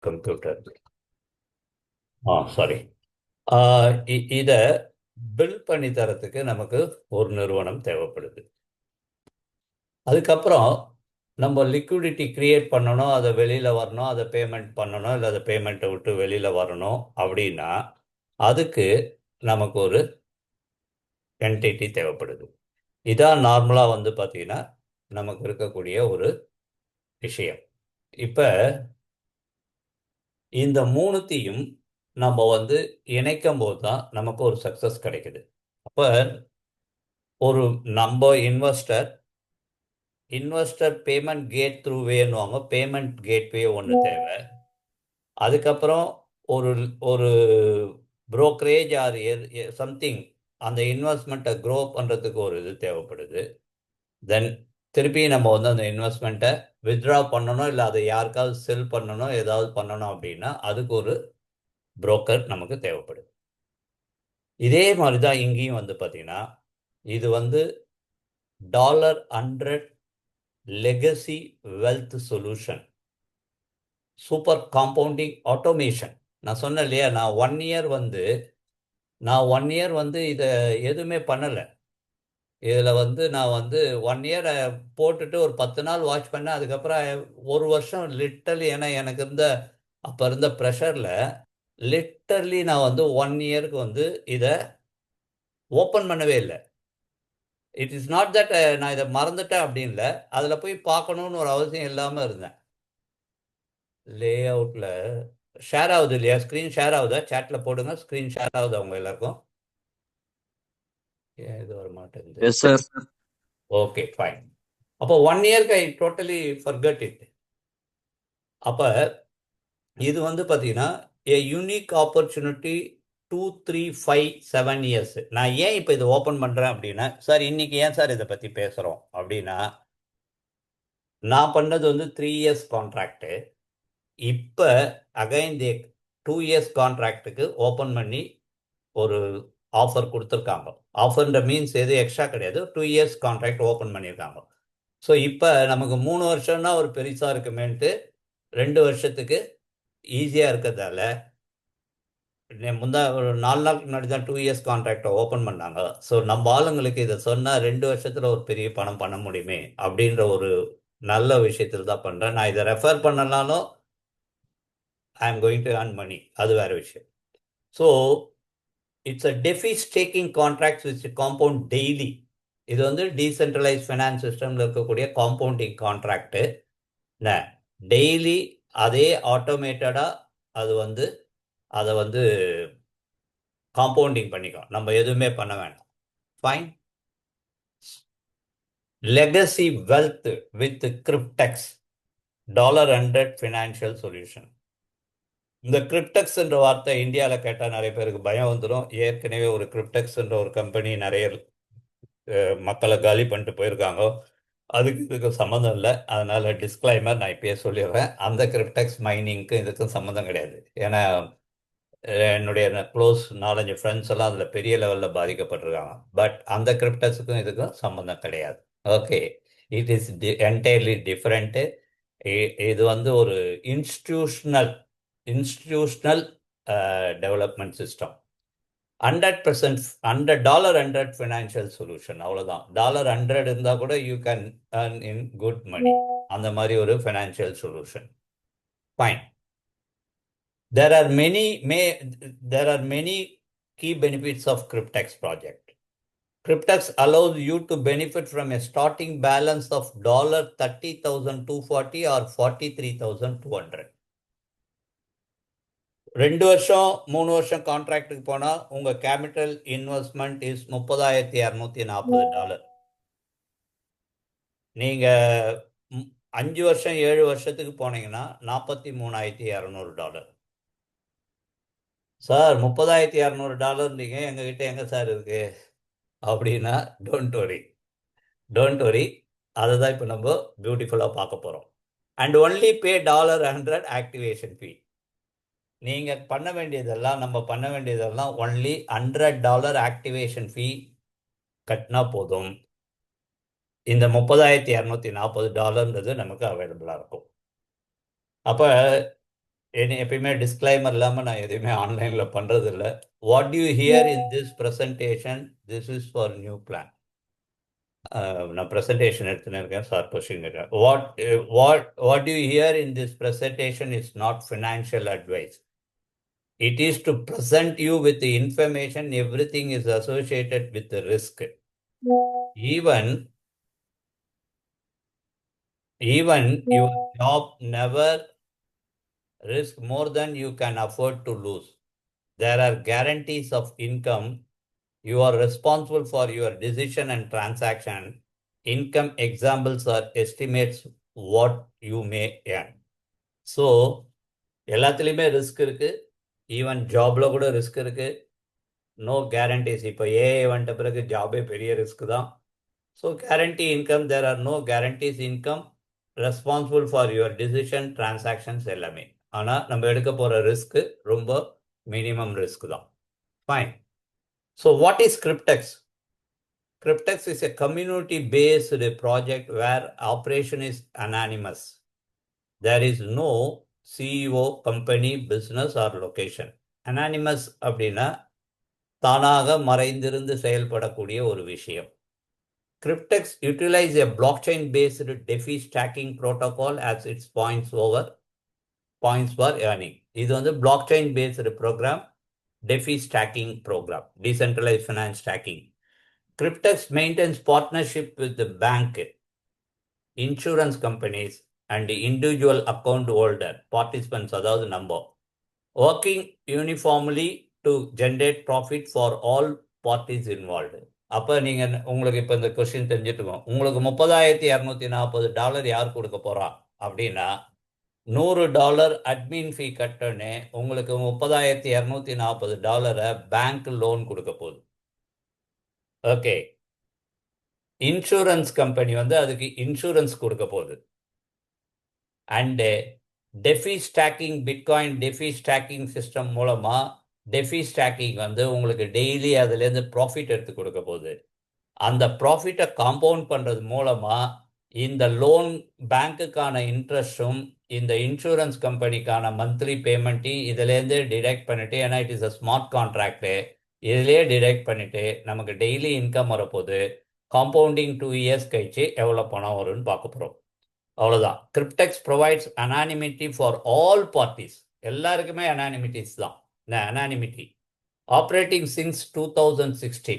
Computer. Sorry. இத build பண்ணி தரத்துக்கு நமக்கு ஒரு நிறுவனம் தேவைப்படுது. அதுக்கப்புறம் நம்ம லிக்விடிட்டி கிரியேட் பண்ணணும், அதை வெளியில வரணும், அதை பேமெண்ட் பண்ணணும், இல்லை அதை பேமெண்ட்டை விட்டு வெளியில வரணும் அப்படின்னா அதுக்கு நமக்கு ஒரு என்டிட்டி தேவைப்படுது. இதான் நார்மலா வந்து பார்த்தீங்கன்னா நமக்கு இருக்கக்கூடிய ஒரு விஷயம். இப்ப இந்த மூணுத்தையும் நம்ம வந்து இணைக்கும் போது தான் நமக்கு ஒரு சக்சஸ் கிடைக்குது. அப்ப ஒரு நம்ம investor investor payment gate through வேணுவாங்க. பேமெண்ட் கேட்வே ஒன்று தேவை. அதுக்கப்புறம் ஒரு ஒரு புரோக்கரேஜ் ஆர் சம்திங் அந்த இன்வெஸ்ட்மெண்ட்டை க்ரோ பண்ணுறதுக்கு ஒரு இது தேவைப்படுது. தென் திருப்பி நம்ம வந்து அந்த இன்வெஸ்ட்மெண்ட்டை வித்ட்ரா பண்ணணும், இல்லை அதை யாருக்காவது செல் பண்ணணும், ஏதாவது பண்ணணும் அப்படின்னா அதுக்கு ஒரு புரோக்கர் நமக்கு தேவைப்படுது. இதே மாதிரி தான் இங்கேயும் வந்து பார்த்தீங்கன்னா இது வந்து $100 legacy wealth solution super compounding automation. நான் சொன்னேன் இல்லையா, நான் ஒன் இயர் வந்து இதை எதுவுமே பண்ணலை. இதில் வந்து நான் வந்து 1 இயர் போட்டுட்டு ஒரு 10 நாள் வாட்ச் பண்ணேன். அதுக்கப்புறம் ஒரு வருஷம் லிட்டர்லி, ஏன்னா எனக்கு அப்போ இருந்த ப்ரெஷரில் லிட்டர்லி நான் வந்து 1 இயருக்கு வந்து இதை ஓப்பன் பண்ணவே இல்லை. இட் இஸ் நாட் தட் நான் இதை மறந்துட்டேன் அப்படின்னு இல்லை, அதில் போய் பார்க்கணுன்னு ஒரு அவசியம் இல்லாமல் இருந்தேன். லே அவுட்டில் ஷேர் ஆகுது இல்லையா, ஸ்க்ரீன் ஷேர் ஆகுதா? சேட்டில் போடுங்க, ஸ்க்ரீன் ஷேர் ஆகுதா உங்க எல்லாருக்கும்? ஏன் இது வர மாட்டேங்குது? Yes sir. Okay, fine. அப்போ 1 இயர்க்கு ஐ டோட்டலி ஃபர்கட் இட். அப்போ இது வந்து பார்த்தீங்கன்னா ஏ யூனிக் ஆப்பர்ச்சுனிட்டி 2, 3, 5, 7 இயர்ஸ். நான் ஏன் இப்போ இதை ஓப்பன் பண்ணுறேன் அப்படின்னா, சார் இன்னைக்கு ஏன் சார் இதை பற்றி பேசுகிறோம் அப்படின்னா, நான் பண்ணது வந்து 3 இயர்ஸ் கான்ட்ராக்டு. இப்போ அகைன் 2 இயர்ஸ் கான்ட்ராக்டுக்கு ஓப்பன் பண்ணி ஒரு ஆஃபர் கொடுத்துருக்காங்க. ஆஃபர்ன்ற மீன்ஸ் எது எக்ஸ்ட்ரா கிடையாது, 2 இயர்ஸ் கான்ட்ராக்ட் ஓப்பன் பண்ணியிருக்காங்க. ஸோ இப்போ நமக்கு 3 வருஷம்னா ஒரு பெருசாக இருக்குமேன்ட்டு 2 வருஷத்துக்கு ஈஸியாக இருக்கிறதால ஒரு 4 நாளுக்கு முன்னாடி தான் 2 இயர்ஸ் கான்ட்ராக்டை ஓப்பன் பண்ணாங்க. ஸோ நம்ம ஆளுங்களுக்கு இதை சொன்னால் 2 வருஷத்தில் ஒரு பெரிய பணம் பண்ண முடியுமே அப்படின்ற ஒரு நல்ல விஷயத்தில் தான் பண்ணுறேன். நான் இதை ரெஃபர் பண்ணனாலும் I am going to earn money, அது வேற விஷயம். So it's a DeFi staking contract which compound daily. இது வந்து டீசென்ட்ரலைஸ் ஃபைனான்ஸ் சிஸ்டமில் இருக்கக்கூடிய காம்பவுண்டிங் கான்ட்ராக்டு. டெய்லி அதே ஆட்டோமேட்டடாக அது வந்து அதை வந்து காம்பவுண்டிங் பண்ணிக்கும், நம்ம எதுவுமே பண்ண வேண்டாம். Fine. Legacy wealth with Cryptex $100 financial solution. இந்த கிரிப்டெக்ஸ்ன்ற வார்த்தை இந்தியாவில் கேட்டால் நிறைய பேருக்கு பயம் வந்துடும். ஏற்கனவே ஒரு கிரிப்டெக்ஸ்ன்ற ஒரு கம்பெனி நிறைய மக்களை காலி பண்ணிட்டு போயிருக்காங்க. அதுக்கு இதுக்கு சம்மந்தம் இல்லை. அதனால டிஸ்க்ளைமர் நான் இப்பயே சொல்லிடுறேன், அந்த கிரிப்டெக்ஸ் மைனிங்க்கு இதுக்கும் சம்மந்தம் கிடையாது. ஏன்னா என்னுடைய க்ளோஸ் 4-5 ஃப்ரெண்ட்ஸ் எல்லாம் அதில் பெரிய லெவலில் பாதிக்கப்பட்டிருக்காங்க. பட் அந்த கிரிப்டெக்ஸுக்கும் இதுக்கும் சம்மந்தம் கிடையாது. Okay, it is entirely different. இது வந்து ஒரு institutional institutional development system. $100 financial solution, அவ்வளோதான். $100 இருந்தால் கூட you can earn in good money. அந்த மாதிரி ஒரு financial solution. Fine. There are many key benefits of Cryptex project. Cryptex allows you to benefit from a starting balance of $30,240 or $43,200. 2 வருஷம் 3 வருஷம் கான்ட்ராக்டுக்கு போனால் உங்கள் கேபிட்டல் இன்வெஸ்ட்மெண்ட் இஸ் $30,240. நீங்கள் 5 வருஷம் 7 வருஷத்துக்கு போனீங்கன்னா $43,200. சார் $30,200 நீங்கள் எங்ககிட்ட எங்கே சார் இருக்கு அப்படின்னா டோன்ட் வரி. அதை தான் இப்போ நம்ம பியூட்டிஃபுல்லாக பார்க்க போகிறோம். அண்ட் ஒன்லி பே $100 ஆக்டிவேஷன் ஃபீ. நீங்கள் நம்ம பண்ண வேண்டியதெல்லாம் ஒன்லி $100 ஆக்டிவேஷன் ஃபீ கட்டினா போதும். இந்த $30,240 நமக்கு அவைலபிளாக இருக்கும். அப்போ எப்பயுமே டிஸ்க்ளைமர் இல்லாமல் நான் எதுவுமே ஆன்லைனில் பண்ணுறது இல்லை. What you here in this presentation, this is for new plan. நான் ப்ரெசன்டேஷன் எடுத்துன்னு இருக்கேன் சார். கொஸ்டின் இருக்கேன். What you here in this presentation is not financial advice. It is to present you with the information, everything is associated with the risk. Even your job never risk more than you can afford to lose. There are guarantees of income. You are responsible for your decision and transaction. Income examples are estimates what you may earn. So, எல்லாத்துலேயுமே risk இருக்கு. Even ஜாப்ல கூட risk இருக்கு. No guarantees. இப்போ AI வந்துட்ட பிறகு ஜாபே பெரிய risk தான். So guarantee income, there are no guarantees income. Responsible for your decision, transactions எல்லாமே. ஆனால் நம்ம எடுக்க போகிற ரிஸ்க்கு ரொம்ப மினிமம் ரிஸ்க் தான். Fine. So what is Cryptex? Cryptex is a community-based project where operation is anonymous. There is no CEO, company, business or location. Anonymous அப்படின்னா தானாக மறைந்திருந்து செயல்படக்கூடிய ஒரு விஷயம். Cryptex utilize a blockchain-based DeFi stacking protocol as its points for earning. இது வந்து blockchain-based program, DeFi stacking program, decentralized finance stacking. Cryptex maintains partnership with the bank, insurance companies, and the individual account holder, participants, அதாவது நம்ம, working uniformly to generate profit for all parties involved. அப்போ நீங்கள் உங்களுக்கு இப்போ இந்த question தெரிஞ்சுட்டுக்கோங்க. உங்களுக்கு $30,240 யார் கொடுக்க போகிறா அப்படின்னா, $100 அட்மின் ஃபீ கட்டோன்னே உங்களுக்கு $30,240 பேங்க் லோன் கொடுக்க போகுது. ஓகே. இன்சூரன்ஸ் கம்பெனி வந்து அதுக்கு இன்சூரன்ஸ் கொடுக்க போகுது. And DeFi staking, Bitcoin DeFi staking system மூலமாக டெஃபி ஸ்டாக்கிங் வந்து உங்களுக்கு டெய்லி அதுலேருந்து ப்ராஃபிட் எடுத்து கொடுக்க போகுது. அந்த ப்ராஃபிட்டை காம்பவுண்ட் பண்ணுறது மூலமாக இந்த லோன் பேங்க்குக்கான இன்ட்ரெஸ்ட்டும் இந்த இன்சூரன்ஸ் கம்பெனிக்கான மந்த்லி பேமெண்ட்டையும் இதிலேருந்து டிடெக்ட் பண்ணிவிட்டு, ஏன்னா it is a smart contract, இதிலே டிடெக்ட் பண்ணிவிட்டு நமக்கு டெய்லி இன்கம் வரப்போகுது. காம்பவுண்டிங் 2 இயர்ஸ் கழிச்சு எவ்வளோ பணம் வரும்னு பார்க்க போகிறோம். அவ்வளோதான். Cryptex provides anonymity for all parties. எல்லாருக்குமே அனானிமிட்டிஸ் தான். Anonymity operating since 2016.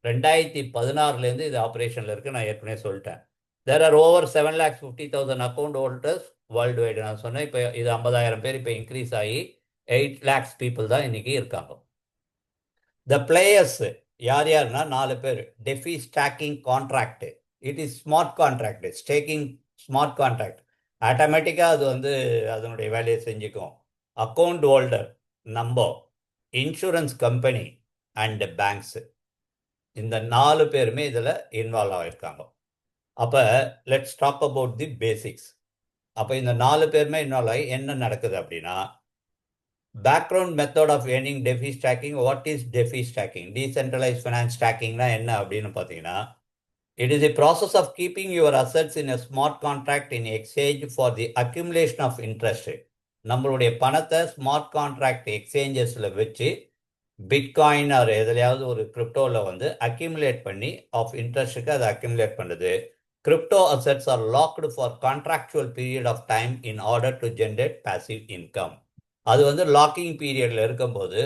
2016 இது ஆப்ரேஷனில் இருக்குது. நான் ஏற்கனவே சொல்லிட்டேன். There are over 7,50,000 account holders world wide. நான் சொன்னேன் இப்போ இது 50,000 பேர் இப்போ இன்க்ரீஸ் ஆகி 8 lakhs பீப்புள் தான் இன்றைக்கி இருக்காங்க. த பிளேயர்ஸ் யார் யாருன்னா 4 பேர். DeFi staking contract, it is smart contract. Staking smart contract ஆட்டோமேட்டிக்காக அது வந்து அதனுடைய வேலையை செஞ்சுக்கும். அக்கௌண்ட் ஹோல்டர் நம்ம, இன்சூரன்ஸ் கம்பெனி அண்டு பேங்க்ஸு, இந்த 4 பேருமே இதில் இன்வால்வ் ஆகியிருக்காங்க. அப்போ let's talk about the basics. அப்போ இந்த 4 பேருமே இன்வால்வ் ஆகி என்ன நடக்குது அப்படின்னா, background method of earning DeFi staking. What is DeFi staking? Decentralise finance ஸ்டாக்கிங்னா என்ன அப்படின்னு பார்த்தீங்கன்னா, it is a process of keeping your assets in a smart contract in exchange for the accumulation of interest. நம்மளுடைய பணத்தை smart contract எக்ஸ்சேஞ்சஸில் வச்சு bitcoin R எதுலையாவது ஒரு கிரிப்டோவில் வந்து accumulate பண்ணி ஆஃப் இன்ட்ரெஸ்ட்டுக்கு அதை அக்யூமுலேட் பண்ணுது. Crypto assets are locked for contractual period of time in order to generate passive income. அது வந்து லாக்கிங் பீரியடில் இருக்கும்போது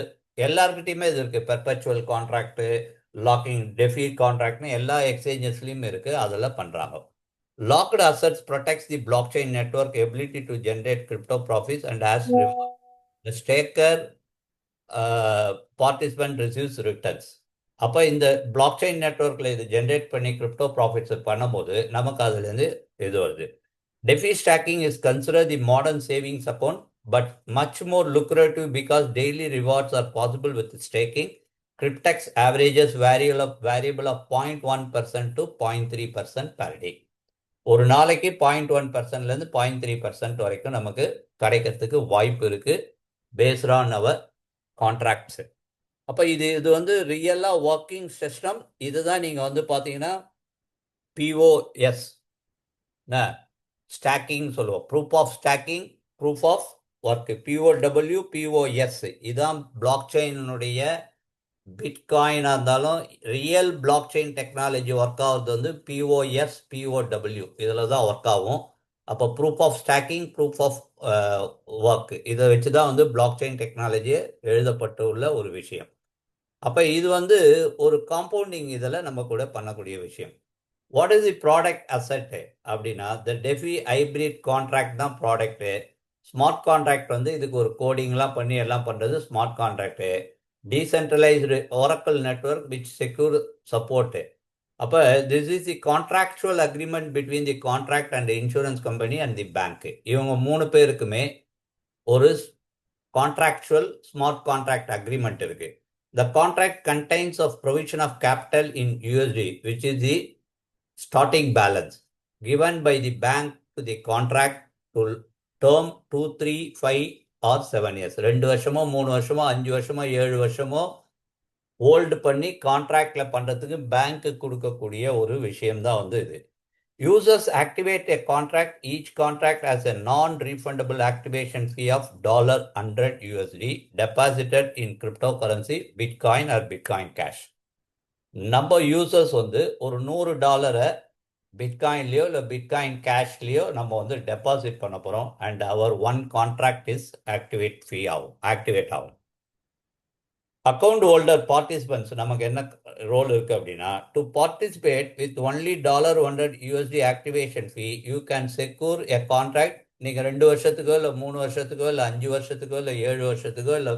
எல்லாருக்கிட்டையுமே இது இருக்குது. பெர்பச்சுவல் கான்ட்ராக்டு, லாக்கிங் டெஃபி கான்ட்ராக்ட்னு எல்லா எக்ஸ்சேஞ்சஸ்லையும் இருக்குது. அதெல்லாம் பண்ணுறாங்க. Locked assets protects the blockchain network ability to generate crypto profits and as the staker participant receives returns. அப்போ இந்த பிளாக்செயின் நெட்ஒர்க்கில் இது ஜென்ரேட் பண்ணி கிரிப்டோ ப்ராஃபிட்ஸ் பண்ணும்போது நமக்கு அதுலேருந்து இது வருது. DeFi staking is consider the modern savings account but much more lucrative because daily rewards are possible with staking. Cryptex averages variable of 0.1% to 0.3% per day. ஒரு நாளைக்கு 0.1%லேருந்து 0.3% வரைக்கும் நமக்கு கிடைக்கிறதுக்கு வாய்ப்பு இருக்குது பேஸ்ட் ஆன் அவர் கான்ட்ராக்ட்ஸு. அப்போ இது வந்து ரியலாக ஒர்க்கிங் சிஸ்டம். இதுதான் நீங்கள் வந்து பார்த்தீங்கன்னா POS ஸ்டாக்கிங் சொல்லுவோம். Proof of staking, proof of work. POW, POS இதுதான் பிளாக் செயினுடைய பிட்காயினாக இருந்தாலும் real blockchain technology work ஆகுறது வந்து POS, POW இதில் தான் ஒர்க் ஆகும். அப்போ proof of staking, proof of work இதை வச்சு தான் வந்து பிளாக் செயின் டெக்னாலஜி எழுதப்பட்டு உள்ள ஒரு விஷயம். அப்போ இது வந்து ஒரு காம்பவுண்டிங் இதில் நம்ம கூட பண்ணக்கூடிய விஷயம். What is the product asset அப்படின்னா த டெஃபி ஹைப்ரிட் கான்ட்ராக்ட் தான் ப்ராடக்ட்டு. ஸ்மார்ட் கான்ட்ராக்ட் வந்து இதுக்கு ஒரு கோடிங்லாம் பண்ணி எல்லாம் பண்ணுறது smart contract. Decentralised oracle network which secure support. அப்போ this is the contractual agreement between the contract and insurance company and the bank. இவங்க 3 பேருக்குமே ஒரு கான்ட்ராக்சுவல் ஸ்மார்ட் கான்ட்ராக்ட் அக்ரிமெண்ட் இருக்கு. The contract contains of provision of capital in USD, which is the starting balance given by the bank to the contract to term 2, 3, 5 or 7 years. 2 வருஷமோ 3 வருஷமோ 5 வருஷமோ 7 வருஷமோ hold பண்ணி கான்ட்ராக்ட்ல பண்றதுக்கு பேங்க்கு கொடுக்கக்கூடிய ஒரு விஷயம் தான் வந்து இது. Users activate a contract. Each contract has a non-refundable activation fee of $100 USD deposited in cryptocurrency, Bitcoin or Bitcoin Cash. நம்ம யூசர்ஸ் வந்து ஒரு $100 பிட்காயின்லையோ இல்லை பிட்காயின் கேஷ்லேயோ நம்ம வந்து டெபாசிட் பண்ண போகிறோம். And our one contract is activate ஆகும். அக்கௌண்ட் ஹோல்டர் பார்ட்டிசிபென்ட்ஸ் நமக்கு என்ன ரோல் இருக்கு அப்படின்னா, to participate with only $100 USD activation fee you can secure a contract. நீங்கள் 2 வருஷத்துக்கோ இல்லை 3 வருஷத்துக்கோ இல்லை 5 வருஷத்துக்கோ இல்லை 7 வருஷத்துக்கோ இல்லை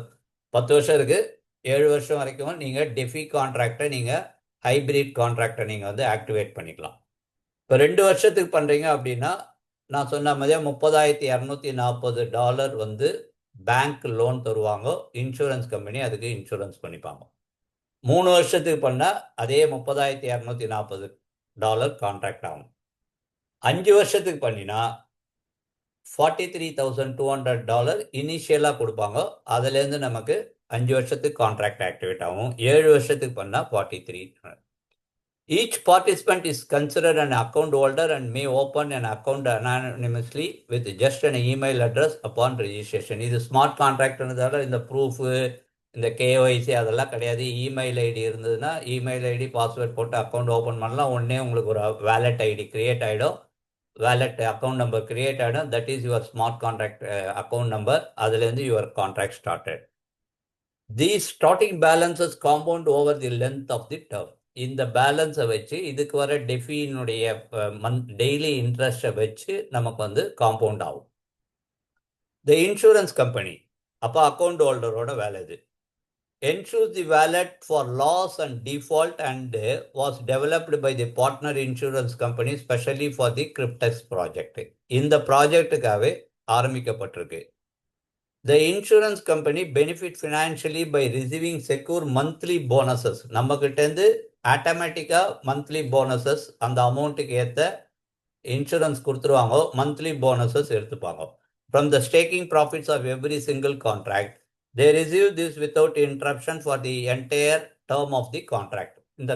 10 வருஷம் இருக்குது, 7 வருஷம் வரைக்கும் நீங்கள் டெஃபி கான்ட்ராக்டை நீங்கள் ஹைபிரிட் கான்ட்ராக்டை நீங்கள் வந்து ஆக்டிவேட் பண்ணிக்கலாம். இப்போ 2 வருஷத்துக்கு பண்ணுறீங்க அப்படின்னா நான் சொன்ன மாதிரியே $30,240 வந்து பேங்க் லோன் தருவாங்க, இன்சூரன்ஸ் கம்பெனி அதுக்கு இன்சூரன்ஸ் பண்ணிப்பாங்க. 3 வருஷத்துக்கு பண்ணால் அதே $30,240 கான்ட்ராக்ட் ஆகும். 5 வருஷத்துக்கு பண்ணினா $43,200 இனிஷியலாக கொடுப்பாங்க. அதுலேருந்து நமக்கு 5 வருஷத்துக்கு கான்ட்ராக்ட் ஆக்டிவேட் ஆகும். 7 வருஷத்துக்கு பண்ணால் 43. Each participant is considered an account holder and may open an account anonymously with just an email address upon registration. இது ஸ்மார்ட் கான்ட்ராக்ட்ன்றதால இந்த ப்ரூஃபு, இந்த கேஒய்சி அதெல்லாம் கிடையாது. இமெயில் ஐடி இருந்ததுன்னா இமெயில் ஐடி பாஸ்வேர்ட் போட்டு அக்கௌண்ட் ஓப்பன் பண்ணலாம். உடனே உங்களுக்கு ஒரு வேலெட் ஐடி கிரியேட் ஆகிடும், வேலெட் அக்கௌண்ட் நம்பர் கிரியேட் ஆகிடும். That is your smart contract account number. அதுலேருந்து your contract started. These starting balances compound over the length of the term. இந்த பேலன்ஸை வச்சு இதுக்கு வர டெஃபினுடைய டெய்லி இன்ட்ரெஸ்ட்டை வச்சு நமக்கு வந்து காம்பவுண்ட் ஆகும். த இன்சூரன்ஸ் கம்பெனி அப்போ அக்கௌண்ட் ஹோல்டரோட வேலை இது. ensures the wallet for loss and default and was developed by the partner insurance company specially for the Cryptex project. இந்த ப்ராஜெக்டுக்காகவே ஆரம்பிக்கப்பட்டிருக்கு. The insurance company benefit financially by receiving secure monthly bonuses. நம்ம கிட்டேருந்து ஆட்டோமேட்டிக்காக monthly bonuses அந்த அமௌண்ட்டுக்கு ஏற்ற insurance கொடுத்துருவாங்க, monthly bonuses எடுத்துப்பாங்க. From the staking profits of every single contract, they receive this without interruption for the entire term of the contract. இந்த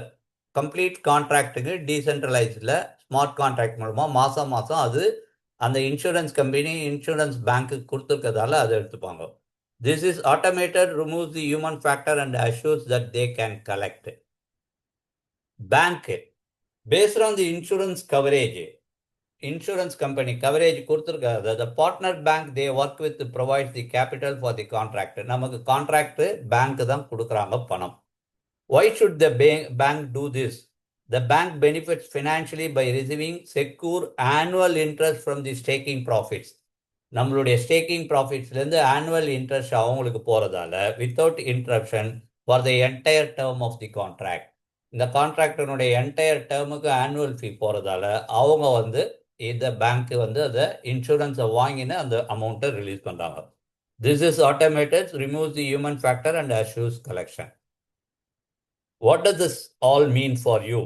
complete கான்ட்ராக்டுக்கு டீசென்ட்ரலைஸ்டில் smart contract மூலமாக மாதம் மாதம் அது அந்த இன்சூரன்ஸ் கம்பெனி இன்சூரன்ஸ் பேங்க்கு கொடுத்துருக்கிறதால அதை எடுத்துப்பாங்க. This is automated, removes the human factor and assures that they can collect. Bank, based on the insurance coverage, insurance company coverage கொடுத்துருக்காது. The partner bank they work with provides the capital for the contract. நமக்கு contract bank தான் கொடுக்குறாங்க பணம். Why should the bank do this? The bank benefits financially by receiving secure annual interest from the staking profits. நம்மளுடைய staking ப்ராஃபிட்ஸ்லேருந்து annual interest அவங்களுக்கு போகிறதால without interruption for the entire term of the contract. இந்த கான்ட்ராக்டினுடைய entire டேர்முக்கு annual ஃபீ போகிறதால அவங்க வந்து இந்த பேங்க்கு வந்து அதை இன்சூரன்ஸை வாங்கின அந்த அமௌண்ட்டை ரிலீஸ் பண்ணுறாங்க. This is automated, removes the human factor and assures collection. What does this all mean for you?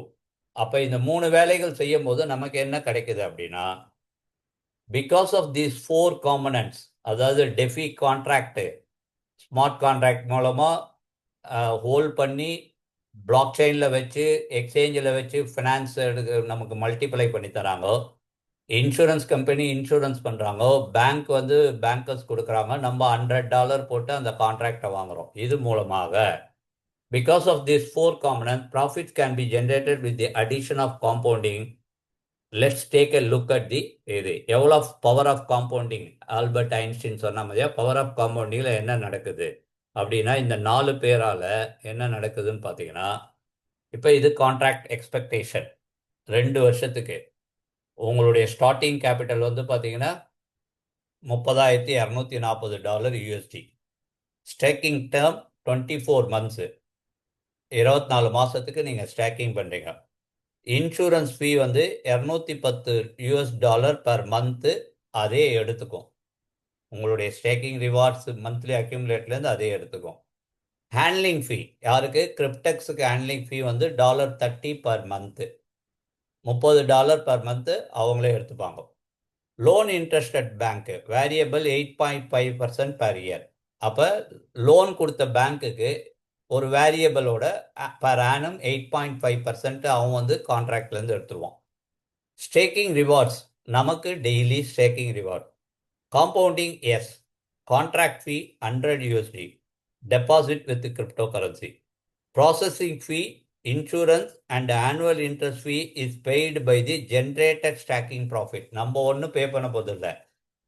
அப்போ இந்த 3 வேலைகள் செய்யும் போது நமக்கு என்ன கிடைக்குது அப்படின்னா, பிகாஸ் ஆஃப் தீஸ் 4 காம்பனன்ட்ஸ், அதாவது டெஃபி கான்ட்ராக்டு ஸ்மார்ட் கான்ட்ராக்ட் மூலமாக ஹோல்ட் பண்ணி பிளாக் செயினில் வச்சு எக்ஸ்சேஞ்சில் வச்சு ஃபினான்ஸ் நமக்கு மல்டிப்ளை பண்ணி தராங்க. இன்சூரன்ஸ் கம்பெனி இன்சூரன்ஸ் பண்ணுறாங்க, பேங்க் வந்து பேங்கர்ஸ் கொடுக்குறாங்க, நம்ம $100 போட்டு அந்த கான்ட்ராக்டை வாங்குறோம். இது மூலமாக because of this four component profits can be generated with the addition of compounding. Let's take a look at the இது எவ்வளோ power of compounding. Albert Einstein சொன்ன மாதிரியா பவர் ஆஃப் காம்பவுண்டிங்கில் என்ன நடக்குது அப்படின்னா, இந்த 4 பேரால என்ன நடக்குதுன்னு பார்த்தீங்கன்னா, இப்போ இது கான்ட்ராக்ட் எக்ஸ்பெக்டேஷன் 2 வருஷத்துக்கு. உங்களுடைய ஸ்டார்டிங் கேபிட்டல் வந்து பார்த்தீங்கன்னா $30,240 USD. ஸ்டேக்கிங் டேர்ம் 24 மந்த்ஸு, 24 மாதத்துக்கு நீங்கள் ஸ்டேக்கிங் பண்ணுறீங்க. இன்சூரன்ஸ் ஃபீ வந்து $210 பெர் மந்த்து அதே எடுத்துக்கும். உங்களுடைய ஸ்டேக்கிங் ரிவார்ட்ஸ் மந்த்லி அக்யூமுலேட்லேருந்து அதே எடுத்துக்கும். ஹேண்ட்லிங் ஃபீ யாருக்கு? கிரிப்டெக்ஸுக்கு ஹேண்ட்லிங் ஃபீ வந்து $30 பெர் மந்த்து, $30 பெர் மந்த்து அவங்களே எடுத்துப்பாங்க. Loan interest at bank variable 8.5% per year. அப்போ லோன் கொடுத்த பேங்க்குக்கு ஒரு வேரியபிளோட பர் ஆனம் 8.5% அவன் வந்து கான்ட்ராக்ட்லேருந்து எடுத்துருவான். ஸ்டேக்கிங் ரிவார்ட்ஸ் நமக்கு daily staking reward. Compounding yes. Contract fee $100 deposit with crypto currency. Processing fee, insurance and annual interest fee is paid by the generated staking profit. நம்ம ஒன்றும் பே பண்ண போதில்லை,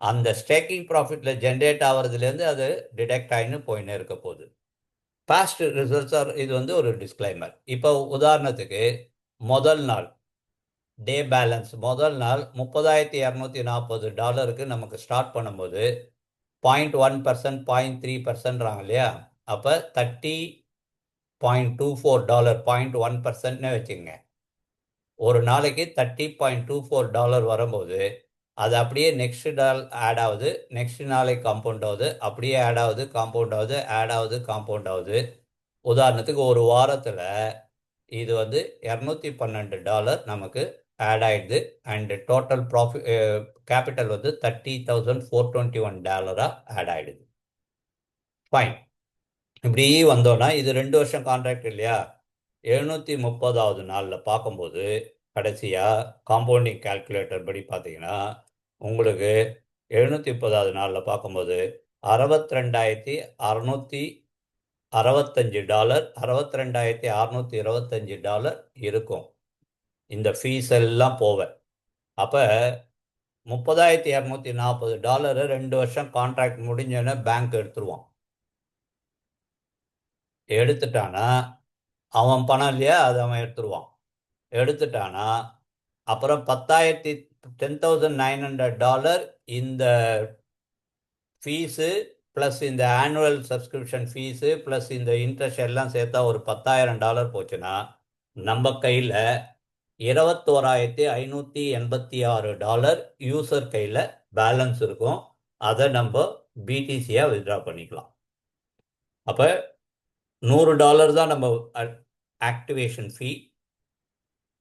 அந்த ஸ்டேக்கிங் ப்ராஃபிட்டில் ஜென்ரேட் ஆகிறதுலேருந்து அது டிடெக்ட் ஆகின்னு போயின்னு இருக்க போகுது. பாஸ்ட் ரிசல்ட்ஸ் ஆர் இது வந்து ஒரு டிஸ்க்ளைமர். இப்போ உதாரணத்துக்கு முதல் நாள் டே பேலன்ஸ், முதல் நாள் $30,240 நமக்கு ஸ்டார்ட் பண்ணும்போது 0.1%, 0.3%றாங்க இல்லையா? அப்போ $30.24, 0.1%ன்னு வச்சுக்கோங்க. ஒரு நாளைக்கு $30.24 வரும்போது அது அப்படியே நெக்ஸ்ட் நாள் ஆட் ஆகுது, நெக்ஸ்ட் நாளைக்கு காம்பவுண்ட் ஆகுது, அப்படியே ஆட் ஆகுது, காம்பவுண்ட் ஆகுது, ஆட் ஆகுது, காம்பவுண்ட் ஆகுது. உதாரணத்துக்கு ஒரு வாரத்தில் இது வந்து $212 நமக்கு ஆட் ஆயிடுது. அண்ட் டோட்டல் ப்ராஃபிட் கேபிட்டல் வந்து $30,421 ஆட் ஆயிடுது. ஃபைன். இப்படி வந்தோன்னா இது 2 வருஷம் கான்ட்ராக்ட் இல்லையா? 730வது நாளில் பார்க்கும்போது கடைசியாக காம்பவுண்டிங் கால்குலேட்டர் படி பார்த்தீங்கன்னா உங்களுக்கு 730வது நாளில் பார்க்கும்போது $62,665, $62,625 இருக்கும் இந்த ஃபீஸ் எல்லாம் போக. அப்போ $30,240 2 வருஷம் கான்ட்ராக்ட் முடிஞ்சோன்னே பேங்க் எடுத்துருவான். எடுத்துட்டானா அவன் பணம் இல்லையா, அது அவன் எடுத்துருவான். எடுத்துட்டானா அப்புறம் $10,900 இந்த ஃபீஸு ப்ளஸ் இந்த ஆனுவல் சப்ஸ்கிரிப்ஷன் ஃபீஸு ப்ளஸ் இந்த இன்ட்ரெஸ்ட் எல்லாம் சேர்த்தா ஒரு $10,000 போச்சுன்னா நம்ம கையில் $21,586 யூசர் கையில் பேலன்ஸ் இருக்கும். அதை நம்ம பிடிசியாக வித்ட்ரா பண்ணிக்கலாம். அப்போ $100 தான் நம்ம ஆக்டிவேஷன் ஃபீ.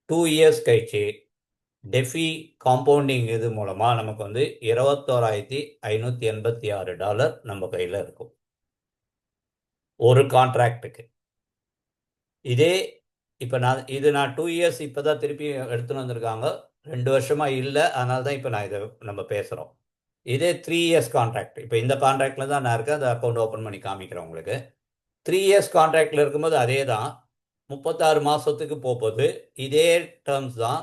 2 இயர்ஸ் கழிச்சு டெஃபி காம்பவுண்டிங் இது மூலமாக நமக்கு வந்து $21,586 நம்ம கையில் இருக்கும் ஒரு கான்ட்ராக்டுக்கு. இதே இப்போ நான் 2 இயர்ஸ் இப்போ தான் திருப்பி எடுத்துன்னு வந்திருக்காங்க, 2 வருஷமாக இல்லை, அதனால தான் இப்போ நான் இதை நம்ம பேசுகிறோம். இதே 3 இயர்ஸ் கான்ட்ராக்ட், இப்போ இந்த கான்ட்ராக்டில் தான் நான் இருக்கேன், அந்த அக்கௌண்ட் ஓப்பன் பண்ணி காமிக்கிறேன் உங்களுக்கு. 3 இயர்ஸ் கான்ட்ராக்டில் இருக்கும்போது அதே தான் 36 மாதத்துக்கு போகுது, இதே டேர்ம்ஸ் தான்.